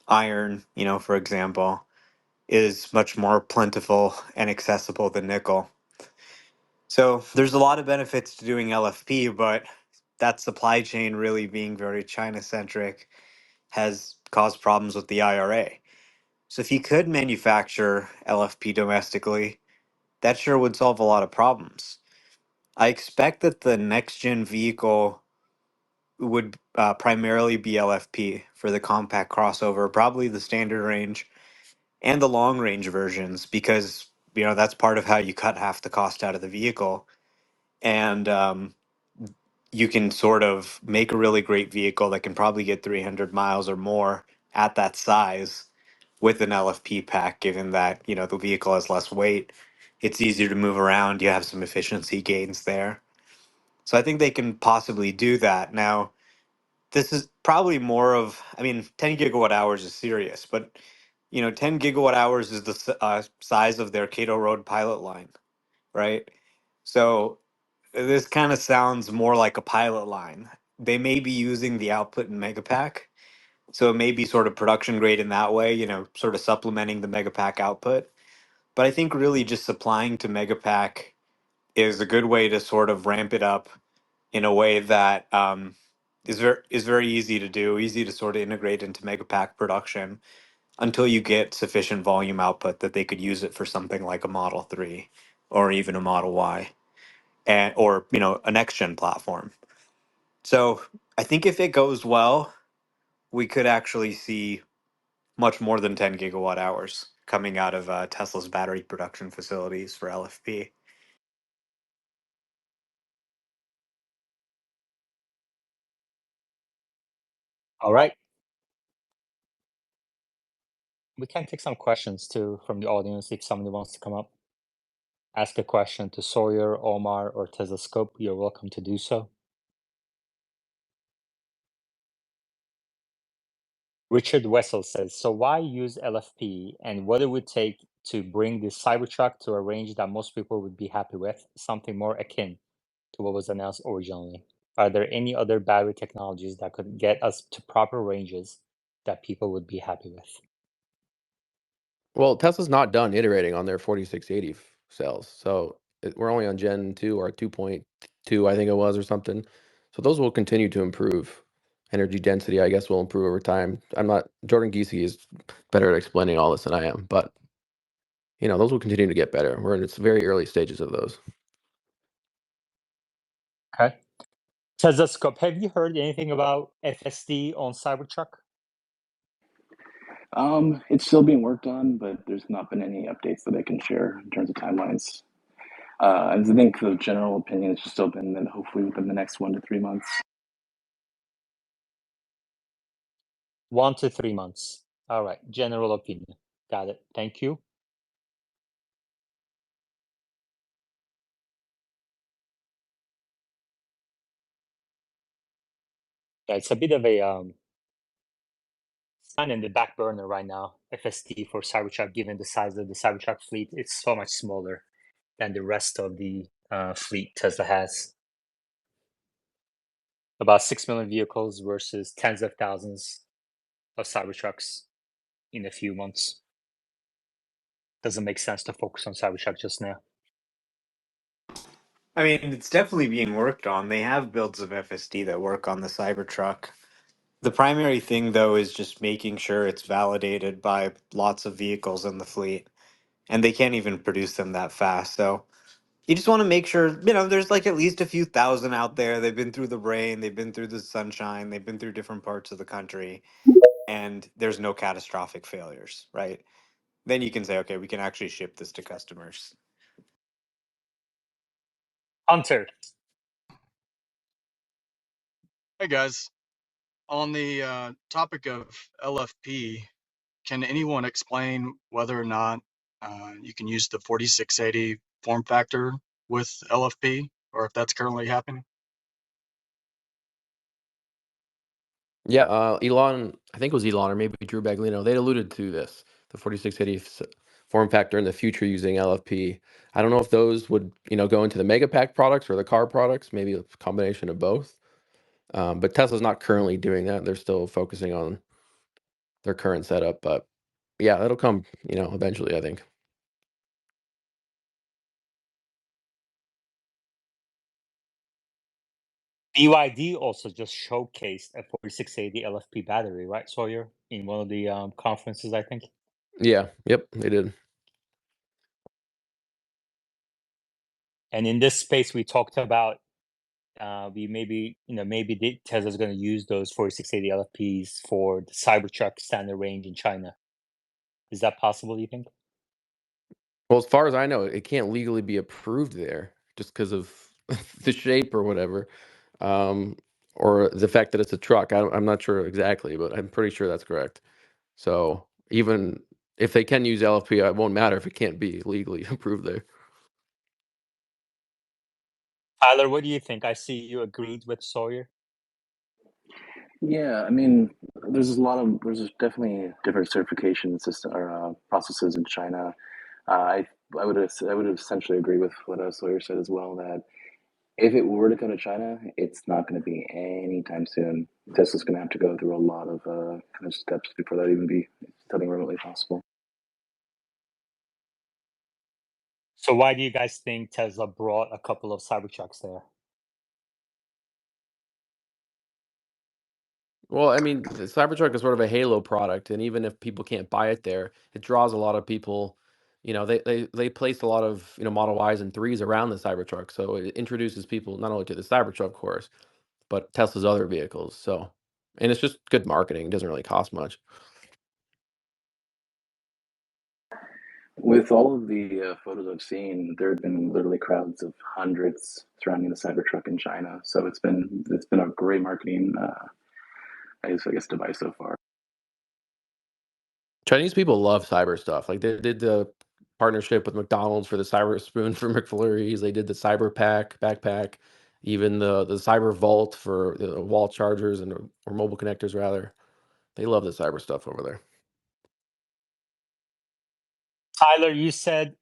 Iron, for example, is much more plentiful and accessible than nickel. So there's a lot of benefits to doing LFP, but that supply chain really being very China centric has caused problems with the IRA. So if you could manufacture LFP domestically, that sure would solve a lot of problems. I expect that the next gen vehicle would primarily be LFP for the compact crossover, probably the standard range and the long range versions, because that's part of how you cut half the cost out of the vehicle, and you can sort of make a really great vehicle that can probably get 300 miles or more at that size with an LFP pack, given that the vehicle has less weight. It's easier to move around. You have some efficiency gains there. So I think they can possibly do that. Now, this is probably more of, I mean, 10 gigawatt hours is serious, but 10 gigawatt hours is the size of their Cato Road pilot line, right? So this kind of sounds more like a pilot line. They may be using the output in Megapack, so it may be sort of production grade in that way, sort of supplementing the Megapack output. But I think really just supplying to Megapack is a good way to sort of ramp it up in a way that is very easy to do, easy to sort of integrate into Megapack production until you get sufficient volume output that they could use it for something like a Model 3 or even a Model Y and or a next gen platform. So I think if it goes well, we could actually see much more than 10 gigawatt hours coming out of Tesla's battery production facilities for LFP. All right. We can take some questions too from the audience if somebody wants to come up. Ask a question to Sawyer, Omar, or Tesla Scope. You're welcome to do so. Richard Wessel says, so why use LFP and what it would take to bring the Cybertruck to a range that most people would be happy with, something more akin to what was announced originally? Are there any other battery technologies that could get us to proper ranges that people would be happy with? Well, Tesla's not done iterating on their 4680 cells, so we're only on Gen 2 or 2.2, I think it was, or something. So those will continue to improve. Energy density, I guess, will improve over time. Jordan Giese is better at explaining all this than I am, but those will continue to get better. We're in its very early stages of those. Okay. Tesla Scope, have you heard anything about FSD on Cybertruck? It's still being worked on, but there's not been any updates that I can share in terms of timelines. I think the general opinion has just been that hopefully within the next 1 to 3 months. 1 to 3 months. All right. General opinion. Got it. Thank you. Yeah, it's a bit of a sign in the back burner right now. FSD for Cybertruck, given the size of the Cybertruck fleet, it's so much smaller than the rest of the fleet Tesla has. About 6 million vehicles versus tens of thousands of Cybertrucks in a few months. Doesn't make sense to focus on Cybertruck just now. I mean, it's definitely being worked on. They have builds of FSD that work on the Cybertruck. The primary thing, though, is just making sure it's validated by lots of vehicles in the fleet. And they can't even produce them that fast. So you just want to make sure, there's like at least a few thousand out there. They've been through the rain, they've been through the sunshine, they've been through different parts of the country, and there's no catastrophic failures, right? Then you can say, okay, we can actually ship this to customers. Hunter. Hey guys, on the topic of LFP, can anyone explain whether or not you can use the 4680 form factor with LFP, or if that's currently happening? Yeah, Elon, I think it was Elon or maybe Drew Baglino, they alluded to this, the 4680 form factor in the future using LFP. I don't know if those would, go into the Megapack products or the car products, maybe a combination of both. But Tesla's not currently doing that. They're still focusing on their current setup. But yeah, that'll come, eventually, I think. BYD also just showcased a 4680 LFP battery, right, Sawyer, in one of the conferences, I think. Yeah, yep, they did. And in this space, we talked about maybe Tesla's going to use those 4680 LFPs for the Cybertruck standard range in China. Is that possible, do you think? Well, as far as I know, it can't legally be approved there just because of the shape or whatever, or the fact that it's a truck. I'm not sure exactly, but I'm pretty sure that's correct. So even if they can use LFP, it won't matter if it can't be legally approved there. Tyler, what do you think? I see you agreed with Sawyer. Yeah, there's definitely different certification system or processes in China. I would essentially agree with what Sawyer said as well, that if it were to come to China, it's not going to be anytime soon. Tesla's going to have to go through a lot of kind of steps before that even be something remotely possible. So why do you guys think Tesla brought a couple of Cybertrucks there? Well, I mean, the Cybertruck is sort of a halo product, and even if people can't buy it there, it draws a lot of people. They placed a lot of Model Ys and 3s around the Cybertruck, so it introduces people not only to the Cybertruck, of course, but Tesla's other vehicles. So, and it's just good marketing. It doesn't really cost much. With all of the photos I've seen, there have been literally crowds of hundreds surrounding the Cybertruck in China. So it's been a great marketing, I guess, device so far. Chinese people love cyber stuff. Like they did the partnership with McDonald's for the Cyber Spoon for McFlurries. They did the Cyber Pack backpack, even the Cyber Vault for the wall chargers or mobile connectors rather. They love the cyber stuff over there. Tyler, you said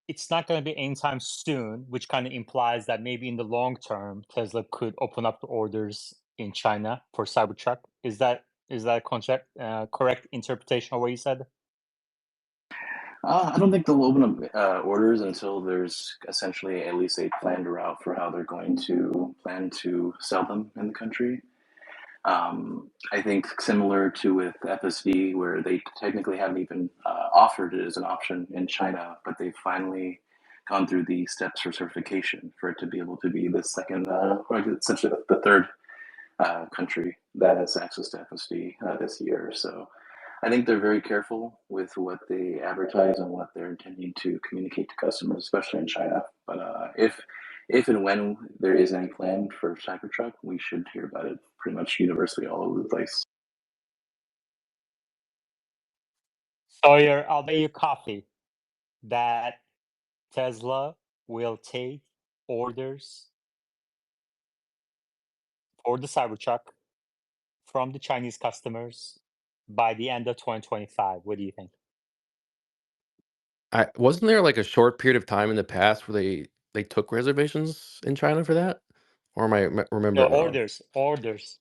it's not going to be anytime soon, which kind of implies that maybe in the long term, Tesla could open up the orders in China for Cybertruck. Is that a correct interpretation of what you said? I don't think they'll open up orders until there's essentially at least a planned route for how they're going to plan to sell them in the country. I think similar to with FSD, where they technically haven't even offered it as an option in China, but they've finally gone through the steps for certification for it to be able to be the second, or essentially the third country that has access to FSD this year. So I think they're very careful with what they advertise and what they're intending to communicate to customers, especially in China. But if and when there is any plan for Cybertruck, we should hear about it pretty much universally all over the place. Sawyer, I'll bet you coffee that Tesla will take orders for the Cybertruck from the Chinese customers by the end of 2025. What do you think? Wasn't there like a short period of time in the past where they took reservations in China for that? Or am I No, remembering wrong? orders.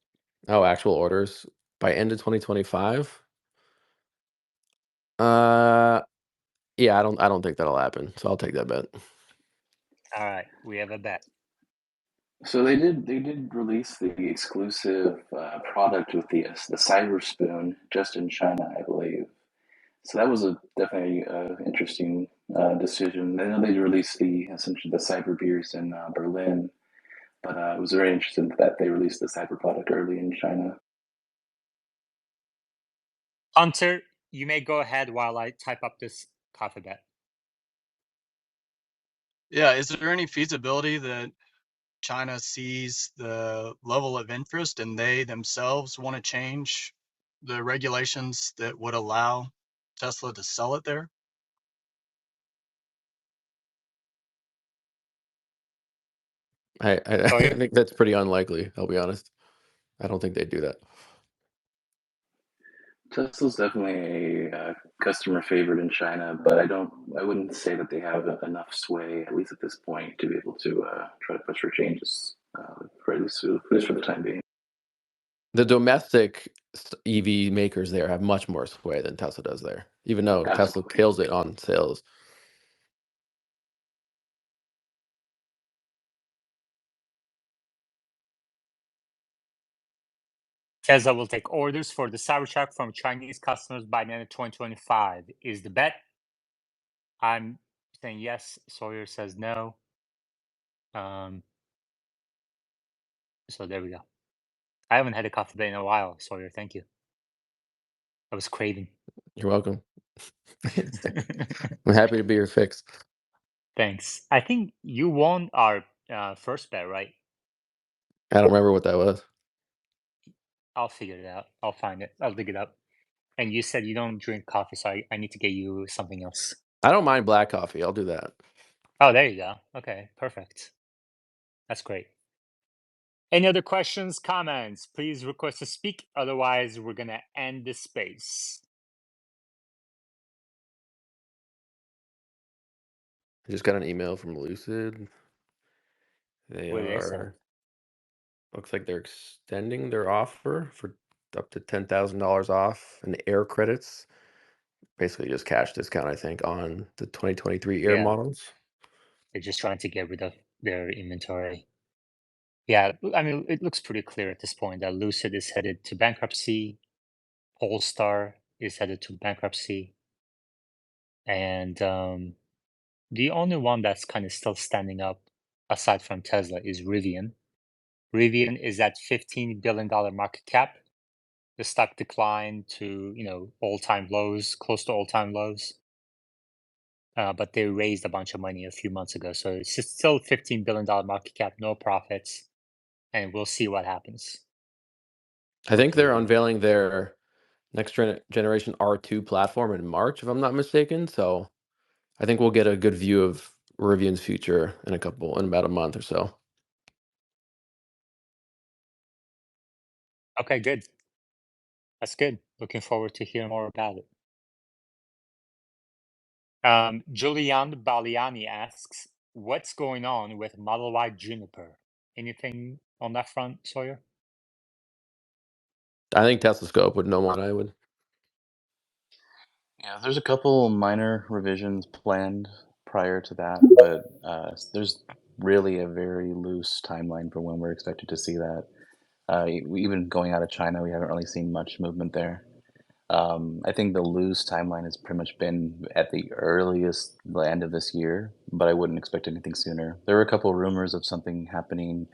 Oh, actual orders by end of 2025? Uh, yeah, I don't think that'll happen. So I'll take that bet. All right, we have a bet. So they did release the exclusive product with the Cyber Spoon just in China, I believe. So that was a definitely interesting decision. I know they released essentially the Cyber beers in Berlin, but it was very interesting that they released the Cyber product early in China. Hunter, you may go ahead while I type up this coffee bet. Yeah, is there any feasibility that China sees the level of interest and they themselves want to change the regulations that would allow Tesla to sell it there? I Sawyer? think that's pretty unlikely, I'll be honest. I don't think they'd do that. Tesla's definitely a customer favorite in China, but I wouldn't say that they have enough sway, at least at this point, to be able to try to push for changes, for at least for the time being. The domestic EV makers there have much more sway than Tesla does there, even though Tesla Absolutely. kills it on sales. Tesla will take orders for the Cybertruck from Chinese customers by the end of 2025. Is the bet? I'm saying yes. Sawyer says no. So there we go. I haven't had a coffee bet in a while, Sawyer. Thank you. I was craving. You're welcome. I'm happy to be your fix. Thanks. I think you won our first bet, right? I don't remember what that was. I'll figure it out. I'll find it. I'll dig it up. And you said you don't drink coffee, so I need to get you something else. I don't mind black coffee. I'll do that. Oh, there you go. Okay, perfect. That's great. Any other questions, comments? Please request to speak. Otherwise, we're gonna end this space. I just got an email from Lucid. They What did they say? are, looks like they're extending their offer for up to $10,000 off and air credits. Basically just cash discount, I think, on the 2023 air Yeah. models. They're just trying to get rid of their inventory. Yeah, I mean, it looks pretty clear at this point that Lucid is headed to bankruptcy. Polestar is headed to bankruptcy. And the only one that's kind of still standing up, aside from Tesla, is Rivian. Rivian is at $15 billion market cap. The stock declined to, all-time lows, close to all-time lows. But they raised a bunch of money a few months ago. So it's just still $15 billion market cap, no profits. And we'll see what happens. I think they're Rivian. unveiling their next generation R2 platform in March, if I'm not mistaken. So I think we'll get a good view of Rivian's future in about a month or so. Okay, good. That's good. Looking forward to hearing more about it. Julian Baliani asks, what's going on with Model Y Juniper? Anything on that front, Sawyer? I think Tesla Scope would know more than I would. Yeah, there's a couple minor revisions planned prior to that, but there's really a very loose timeline for when we're expected to see that. Even going out of China, we haven't really seen much movement there. I think the loose timeline has pretty much been at the earliest the end of this year, but I wouldn't expect anything sooner. There were a couple rumors of something happening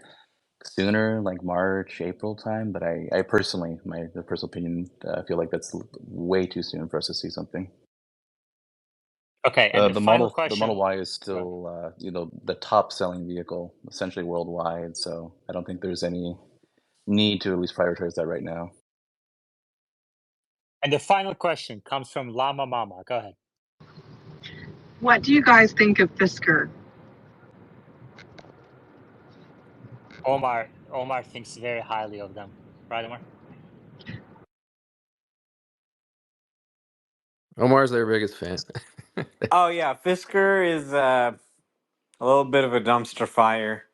sooner, like March, April time, but I personally, the personal opinion, feel like that's way too soon for us to see something. Okay, and the final The Model question. Y is Go ahead. still, the top selling vehicle essentially worldwide, so I don't think there's any need to at least prioritize that right now. And the final question comes from Llama Mama. Go ahead. What do you guys think of Fisker? Omar thinks very highly of them. Right, Omar? Omar's their biggest fan. Oh yeah, Fisker is a little bit of a dumpster fire.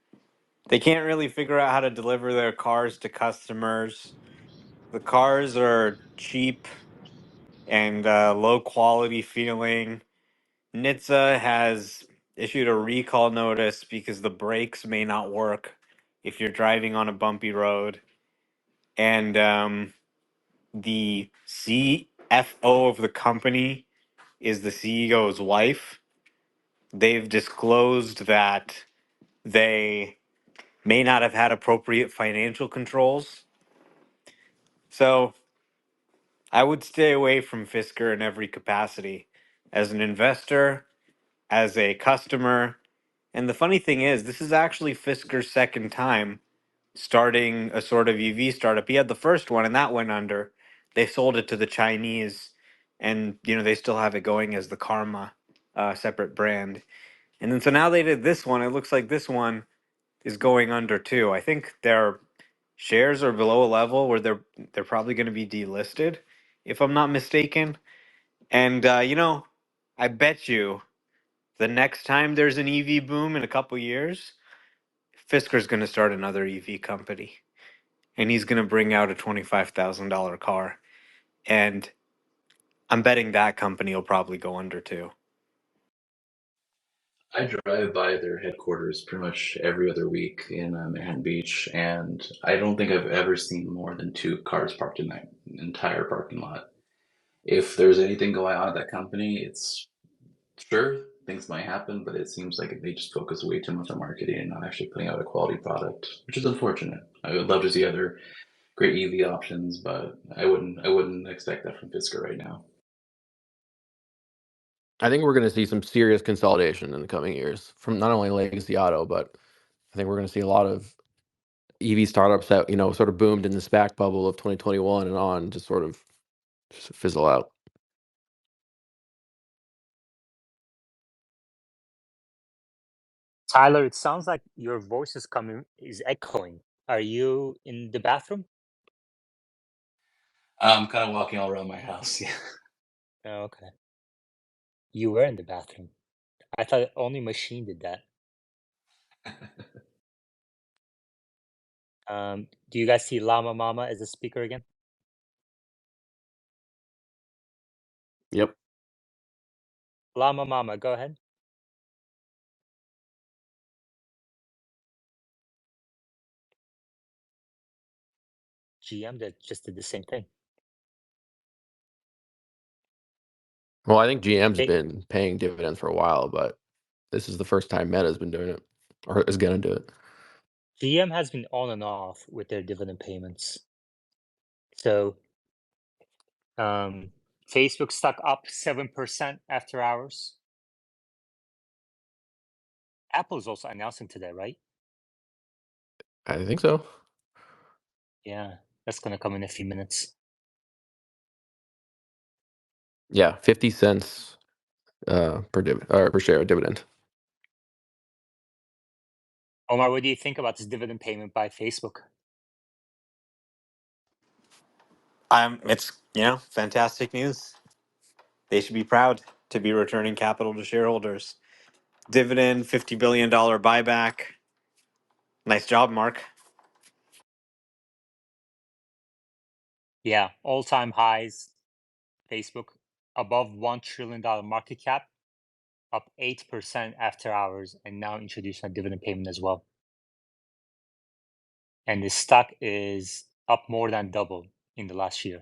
They can't really figure out how to deliver their cars to customers. The cars are cheap and low quality feeling. NHTSA has issued a recall notice because the brakes may not work if you're driving on a bumpy road. And the CFO of the company is the CEO's wife. They've disclosed that they may not have had appropriate financial controls. So I would stay away from Fisker in every capacity as an investor, as a customer. And the funny thing is, this is actually Fisker's second time starting a sort of EV startup. He had the first one and that went under. They sold it to the Chinese and they still have it going as the Karma separate brand. And then so now they did this one. It looks like this one is going under too. I think their shares are below a level where they're probably going to be delisted, if I'm not mistaken. And I bet you the next time there's an EV boom in a couple years, Fisker's going to start another EV company, and he's going to bring out a $25,000 car, and I'm betting that company will probably go under too. I drive by their headquarters pretty much every other week in Manhattan Beach, and I don't think I've ever seen more than two cars parked in that entire parking lot. If there's anything going on at that company, it's sure things might happen, but it seems like they just focus way too much on marketing and not actually putting out a quality product, which is unfortunate. I would love to see other great EV options, but I wouldn't expect that from Fisker right now. I think we're going to see some serious consolidation in the coming years from not only Legacy Auto, but I think we're going to see a lot of EV startups that sort of boomed in the SPAC bubble of 2021 and on just sort of just fizzle out. Tyler, it sounds like your voice is echoing. Are you in the bathroom? I'm kind of walking all around my house. Yeah. Oh, okay. You were in the bathroom. I thought only machine did that. Do you guys see Llama Mama as a speaker again? Yep. Llama Mama, go ahead. GM that just did the same thing. Well, I think GM's They been paying dividends for a while, but this is the first time Meta's been doing it or is going to do it. GM has been on and off with their dividend payments. So Facebook stock up 7% after hours. Apple is also announcing today, right? I think so. Yeah, that's gonna come in a few minutes. Yeah, 50 cents per share dividend. Omar, what do you think about this dividend payment by Facebook? It's fantastic news. They should be proud to be returning capital to shareholders. Dividend, $50 billion buyback. Nice job, Mark. Yeah, all-time highs. Facebook above $1 trillion market cap, up 8% after hours, and now introducing a dividend payment as well. And the stock is up more than double in the last year.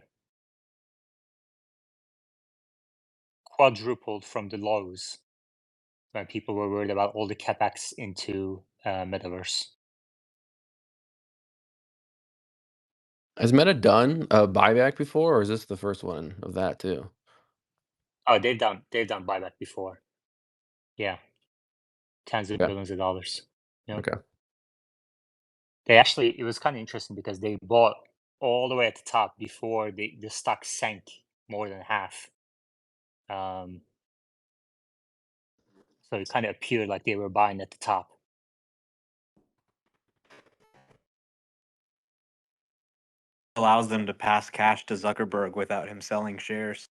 Quadrupled from the lows when people were worried about all the capex into metaverse. Has Meta done a buyback before, or is this the first one of that too? Oh, they've done buyback before. Yeah, tens of Okay. billions of dollars. Yeah. Okay. They actually, it was kind of interesting because they bought all the way at the top before the stock sank more than half. So it kind of appeared like they were buying at the top. Allows them to pass cash to Zuckerberg without him selling shares.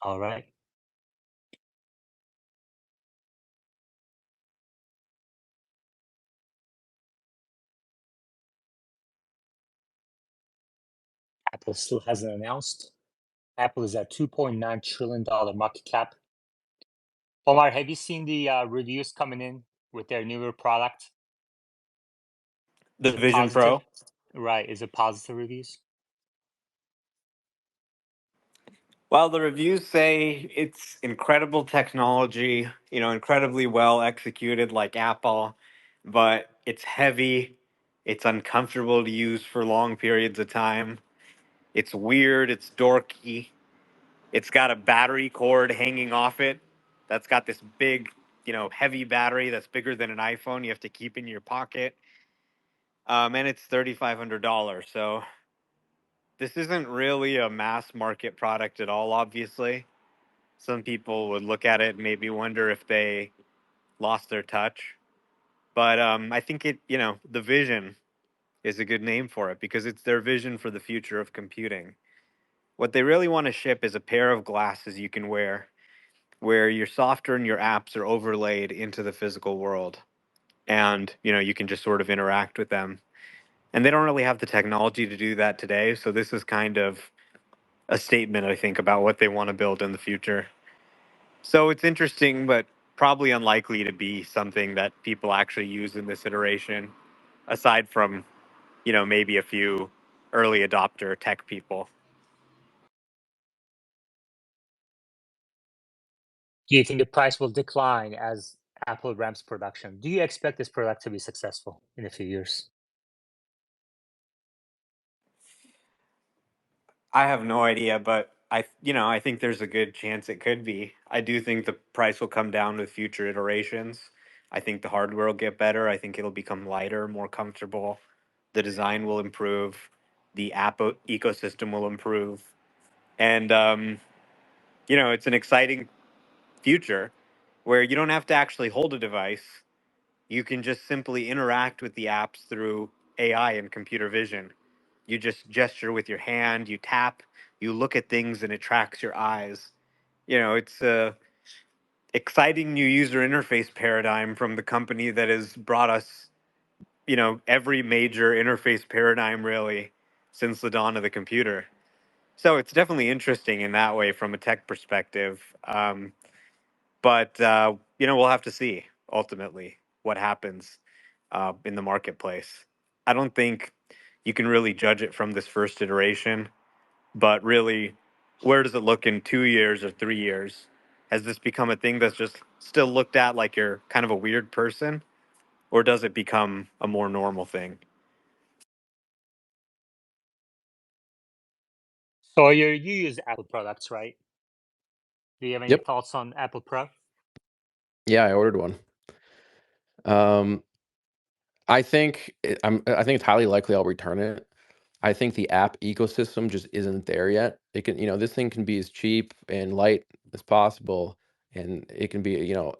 All right. Apple still hasn't announced. Apple is at $2.9 trillion market cap. Omar, have you seen the reviews coming in with their newer product? The Is it Vision positive? Pro. Right. Is it positive reviews? Well, the reviews say it's incredible technology, incredibly well executed like Apple, but it's heavy, it's uncomfortable to use for long periods of time. It's weird, it's dorky. It's got a battery cord hanging off it that's got this big, heavy battery that's bigger than an iPhone you have to keep in your pocket. And it's $3,500. So this isn't really a mass market product at all, obviously. Some people would look at it and maybe wonder if they lost their touch. But I think the vision is a good name for it because it's their vision for the future of computing. What they really want to ship is a pair of glasses you can wear where your software and your apps are overlaid into the physical world. And, you can just sort of interact with them. And they don't really have the technology to do that today. So this is kind of a statement, I think, about what they want to build in the future. So it's interesting, but probably unlikely to be something that people actually use in this iteration, aside from, maybe a few early adopter tech people. Do you think the price will decline as Apple ramps production? Do you expect this product to be successful in a few years? I have no idea, but I think there's a good chance it could be. I do think the price will come down with future iterations. I think the hardware will get better. I think it'll become lighter, more comfortable. The design will improve. The app ecosystem will improve. And It's an exciting future where you don't have to actually hold a device. You can just simply interact with the apps through AI and computer vision. You just gesture with your hand, you tap, you look at things, and it tracks your eyes. It's a exciting new user interface paradigm from the company that has brought us, every major interface paradigm really since the dawn of the computer. So it's definitely interesting in that way from a tech perspective. But we'll have to see ultimately what happens in the marketplace. I don't think you can really judge it from this first iteration, but really, where does it look in 2 years or 3 years? Has this become a thing that's just still looked at like you're kind of a weird person, or does it become a more normal thing? So you use Apple products, right? Do you have any Yep. thoughts on Apple Pro? Yeah, I ordered one. Um, I think it's highly likely I'll return it. I think the app ecosystem just isn't there yet. This thing can be as cheap and light as possible, and it can be, uh,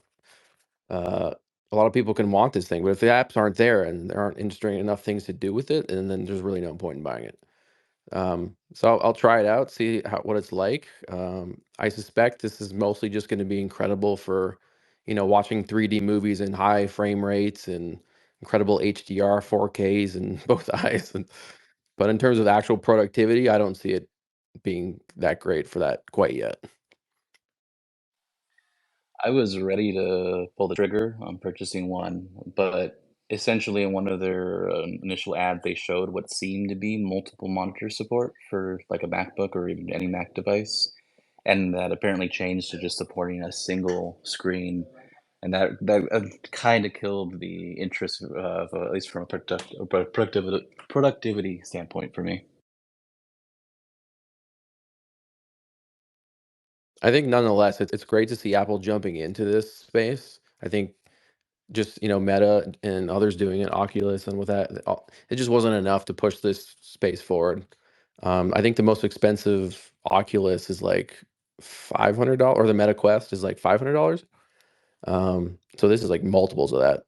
a lot of people can want this thing, but if the apps aren't there and there aren't interesting enough things to do with it, and then there's really no point in buying it. So I'll try it out, see what it's like. I suspect this is mostly just going to be incredible for, watching 3D movies in high frame rates and incredible HDR 4Ks in both eyes. But in terms of actual productivity, I don't see it being that great for that quite yet. I was ready to pull the trigger on purchasing one, but essentially in one of their initial ads, they showed what seemed to be multiple monitor support for like a MacBook or even any Mac device, and that apparently changed to just supporting a single screen, and that kind of killed the interest of at least from a productivity standpoint for me. I think nonetheless, it's great to see Apple jumping into this space. I think just, Meta and others doing it, Oculus, and with that, it just wasn't enough to push this space forward. I think the most expensive Oculus is like $500, or the Meta Quest is like $500. So this is like multiples of that,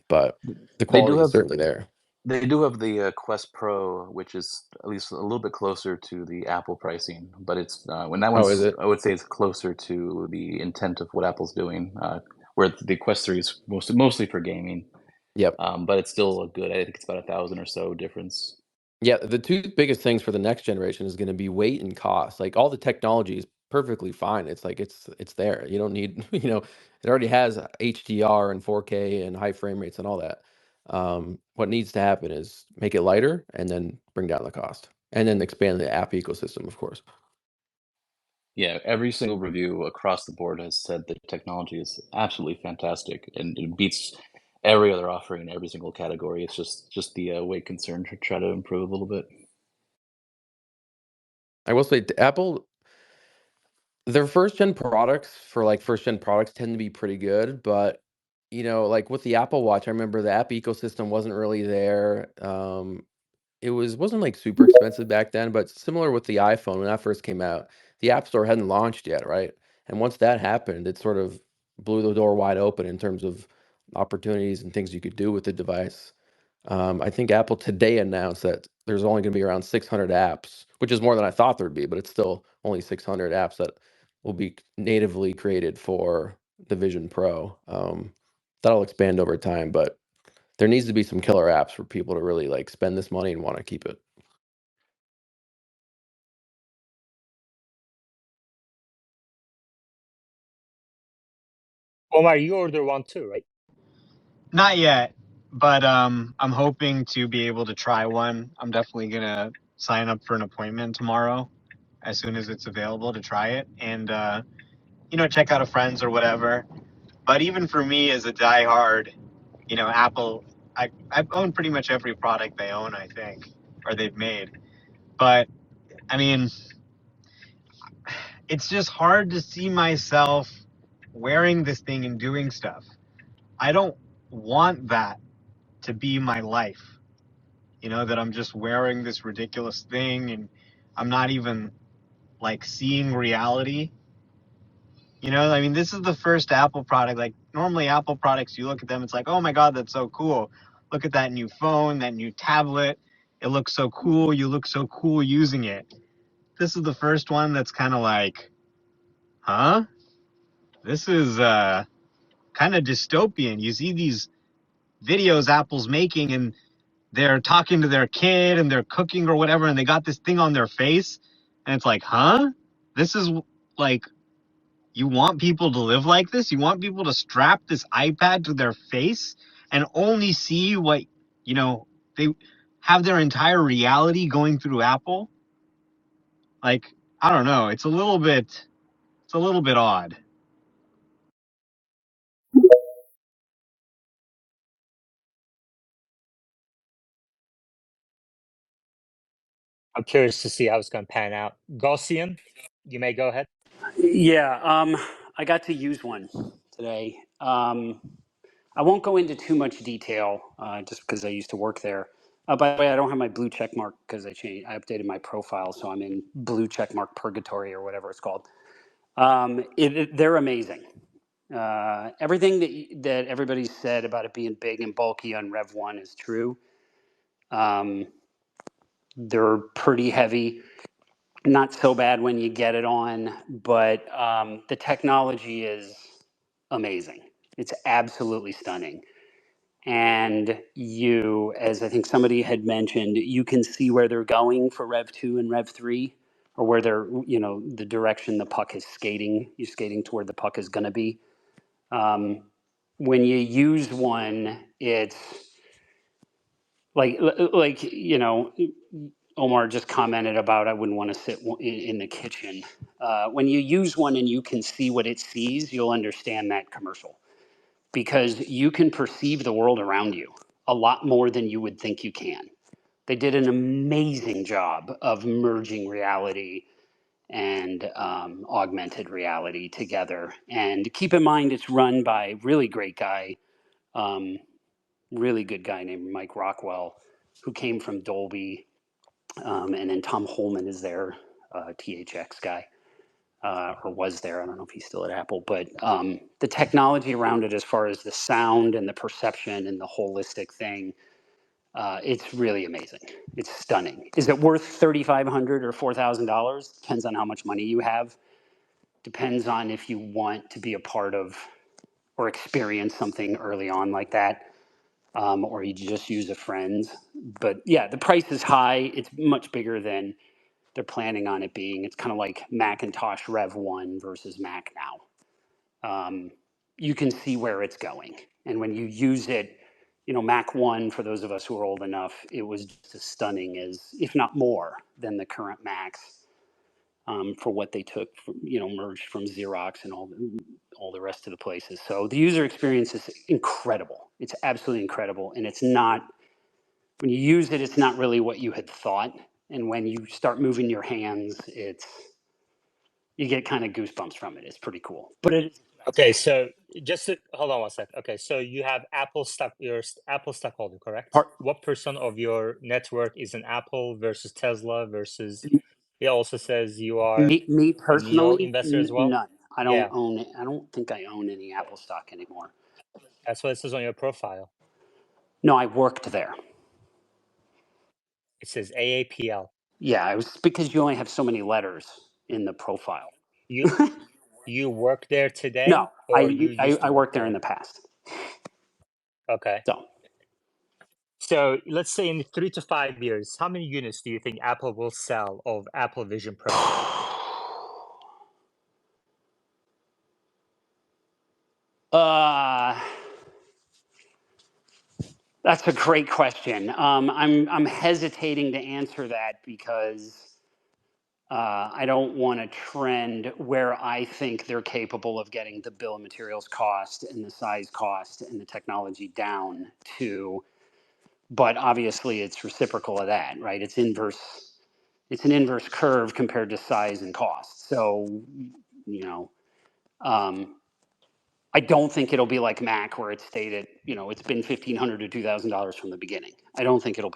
but the They do quality is have certainly there. They do have the Quest Pro, which is at least a little bit closer to the Apple pricing, but it's when that Oh, is one's, it? I would say it's closer to the intent of what Apple's doing, where the Quest 3 is mostly for gaming, Yep. but it's still a good. I think it's about 1,000 or so difference. Yeah, the two biggest things for the next generation is going to be weight and cost. Like all the technology is perfectly fine. It's like it's there. You don't need, it already has HDR and 4K and high frame rates and all that. What needs to happen is make it lighter and then bring down the cost, and then expand the app ecosystem, of course. Yeah, every single review across the board has said the technology is absolutely fantastic and it beats every other offering in every single category. It's just the weight concern to try to improve a little bit. I will say Apple, their first gen products tend to be pretty good, but like with the Apple Watch, I remember the app ecosystem wasn't really there. It wasn't, like, super expensive back then, but similar with the iPhone when that first came out, the App Store hadn't launched yet, right? And once that happened, it sort of blew the door wide open in terms of opportunities and things you could do with the device. I think Apple today announced that there's only gonna be around 600 apps, which is more than I thought there'd be, but it's still only 600 apps that will be natively created for the Vision Pro. That'll expand over time, but there needs to be some killer apps for people to really, like, spend this money and wanna keep it. Omar, you order one too, right? Not yet, but I'm hoping to be able to try one. I'm definitely gonna sign up for an appointment tomorrow as soon as it's available to try it and check out a friend's or whatever. But even for me as a diehard, Apple, I've owned pretty much every product they own, I think, or they've made. But I mean, it's just hard to see myself wearing this thing and doing stuff. I don't want that to be my life. That I'm just wearing this ridiculous thing and I'm not even like seeing reality. You know, I mean, this is the first Apple product. Like normally Apple products, you look at them, it's like, oh my God, that's so cool. Look at that new phone, that new tablet. It looks so cool. You look so cool using it. This is the first one that's kind of like, huh? This is kind of dystopian. You see these videos Apple's making and they're talking to their kid and they're cooking or whatever, and they got this thing on their face. And it's like, huh? This is like, you want people to live like this? You want people to strap this iPad to their face and only see what, you know, they have their entire reality going through Apple? Like, I don't know. It's a little bit odd. I'm curious to see how it's going to pan out. Gaussian, you may go ahead. Yeah, I got to use one today. I won't go into too much detail, just because I used to work there. By the way, I don't have my blue check mark because I updated my profile, so I'm in blue check mark purgatory or whatever it's called. They're amazing. Everything that everybody said about it being big and bulky on Rev 1 is true. They're pretty heavy. Not so bad when you get it on, but the technology is amazing. It's absolutely stunning. And you, as I think somebody had mentioned, you can see where they're going for Rev 2 and Rev 3, or where they're, the direction the puck is skating. You're skating toward the puck is going to be. When you use one, it's like Omar just commented about, I wouldn't want to sit in the kitchen. When you use one and you can see what it sees, you'll understand that commercial, because you can perceive the world around you a lot more than you would think you can. They did an amazing job of merging reality and augmented reality together. And keep in mind, it's run by a really great guy, really good guy named Mike Rockwell, who came from Dolby. And then Tom Holman is their THX guy, or was there. I don't know if he's still at Apple, but the technology around it, as far as the sound and the perception and the holistic thing, it's really amazing. It's stunning. Is it worth $3,500 or $4,000? Depends on how much money you have. Depends on if you want to be a part of or experience something early on like that, or you just use a friend. But yeah, the price is high. It's much bigger than they're planning on it being. It's kind of like Macintosh Rev 1 versus Mac now. You can see where it's going. And when you use it, Mac 1, for those of us who are old enough, it was just as stunning as, if not more, than the current Macs, for what they took, merged from Xerox and all the rest of the places. So the user experience is incredible. It's absolutely incredible. And it's not, when you use it, it's not really what you had thought. And when you start moving your hands, you get kind of goosebumps from it. It's pretty cool. But it is Okay, so hold on one sec. Okay, so you have Apple stock, your Apple stockholder, correct? part, What percent of your network is in Apple versus Tesla versus? It also says you are me a Neo personally, investor as well. none. I don't Yeah, own it. I don't think I own any Apple stock anymore. that's what it says on your profile. No, I worked there. It says AAPL. Yeah, it was because you only have so many letters in the profile. You work there No, today, or you used to I work worked there in there? the past. Okay. So So let's say in 3 to 5 years, how many units do you think Apple will sell of Apple Vision Pro? that's a great question. I'm hesitating to answer that because I don't want to trend where I think they're capable of getting the bill of materials cost and the size cost and the technology down to. But obviously, it's reciprocal of that, right? It's inverse. It's an inverse curve compared to size and cost. So, I don't think it'll be like Mac, where it's stated, it's been $1,500 to $2,000 from the beginning. I don't think it'll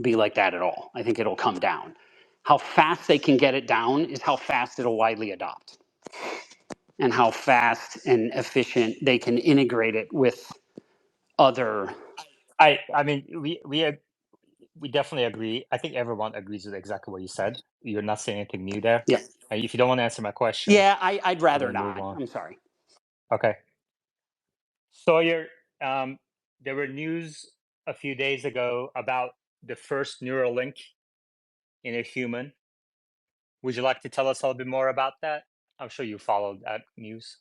be like that at all. I think it'll come down. How fast they can get it down is how fast it'll widely adopt. and how fast and efficient they can integrate it with other. I mean, we definitely agree. I think everyone agrees with exactly what you said. You're not saying anything new there. Yeah. And if you don't want to answer my question, Yeah, I'd we're rather gonna move not. on. I'm sorry. Okay. Sawyer, there were news a few days ago about the first neural link in a human. Would you like to tell us a little bit more about that? I'm sure you followed that news.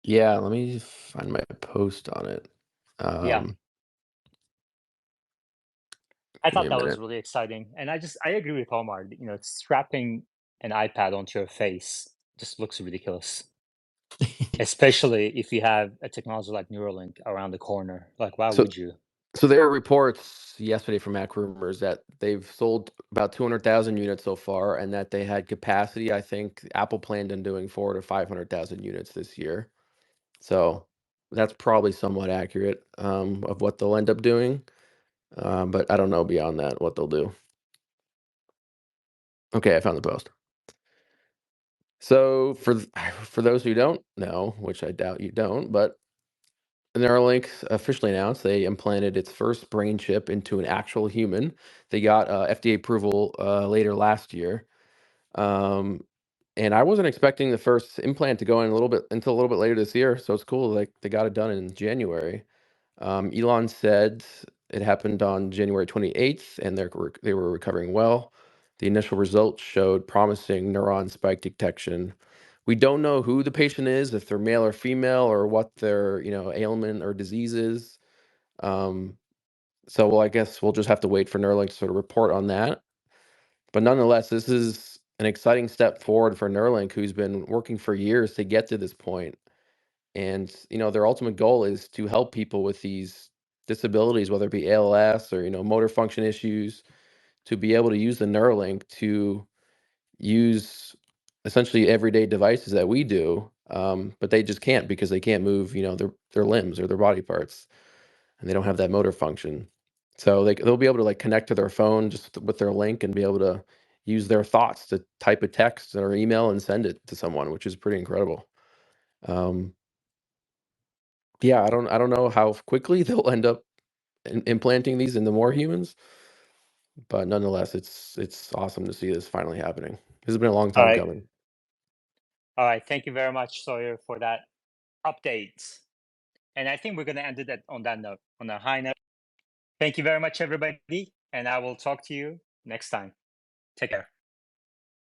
Yeah, let me find my post on it. Yeah, I Give me thought a that was minute. really exciting, and I agree with Omar. You know, strapping an iPad onto your face just looks ridiculous, especially if you have a technology like Neuralink around the corner. Like, why So would you? So there are reports yesterday from Mac Rumors that they've sold about 200,000 units so far, and that they had capacity. I think Apple planned on doing 400 to 500,000 units this year. So that's probably somewhat accurate of what they'll end up doing. But I don't know beyond that what they'll do. Okay, I found the post. So for those who don't know, which I doubt you don't, but Neuralink officially announced they implanted its first brain chip into an actual human. They got FDA approval later last year, um, and I wasn't expecting the first implant to go in until a little bit later this year. So it's cool, like they got it done in January. Elon said it happened on January 28th, and they were recovering well. The initial results showed promising neuron spike detection. We don't know who the patient is, if they're male or female, or what their ailment or disease is. Um, I guess we'll just have to wait for Neuralink to sort of report on that. But nonetheless, this is an exciting step forward for Neuralink, who's been working for years to get to this point. And their ultimate goal is to help people with these disabilities, whether it be ALS or motor function issues, to be able to use the Neuralink to use essentially everyday devices that we do, but they just can't because they can't move their limbs or their body parts, and they don't have that motor function. So they'll be able to like connect to their phone just with their link and be able to use their thoughts to type a text or email and send it to someone, which is pretty incredible. Um, yeah, I don't know how quickly they'll end up implanting these into more humans, but nonetheless, it's awesome to see this finally happening. This has been a long All time right, coming. all right. Thank you very much, Sawyer, for that update. And I think we're gonna end it on that note, on a high note. Thank you very much, everybody, and I will talk to you next time. Take care.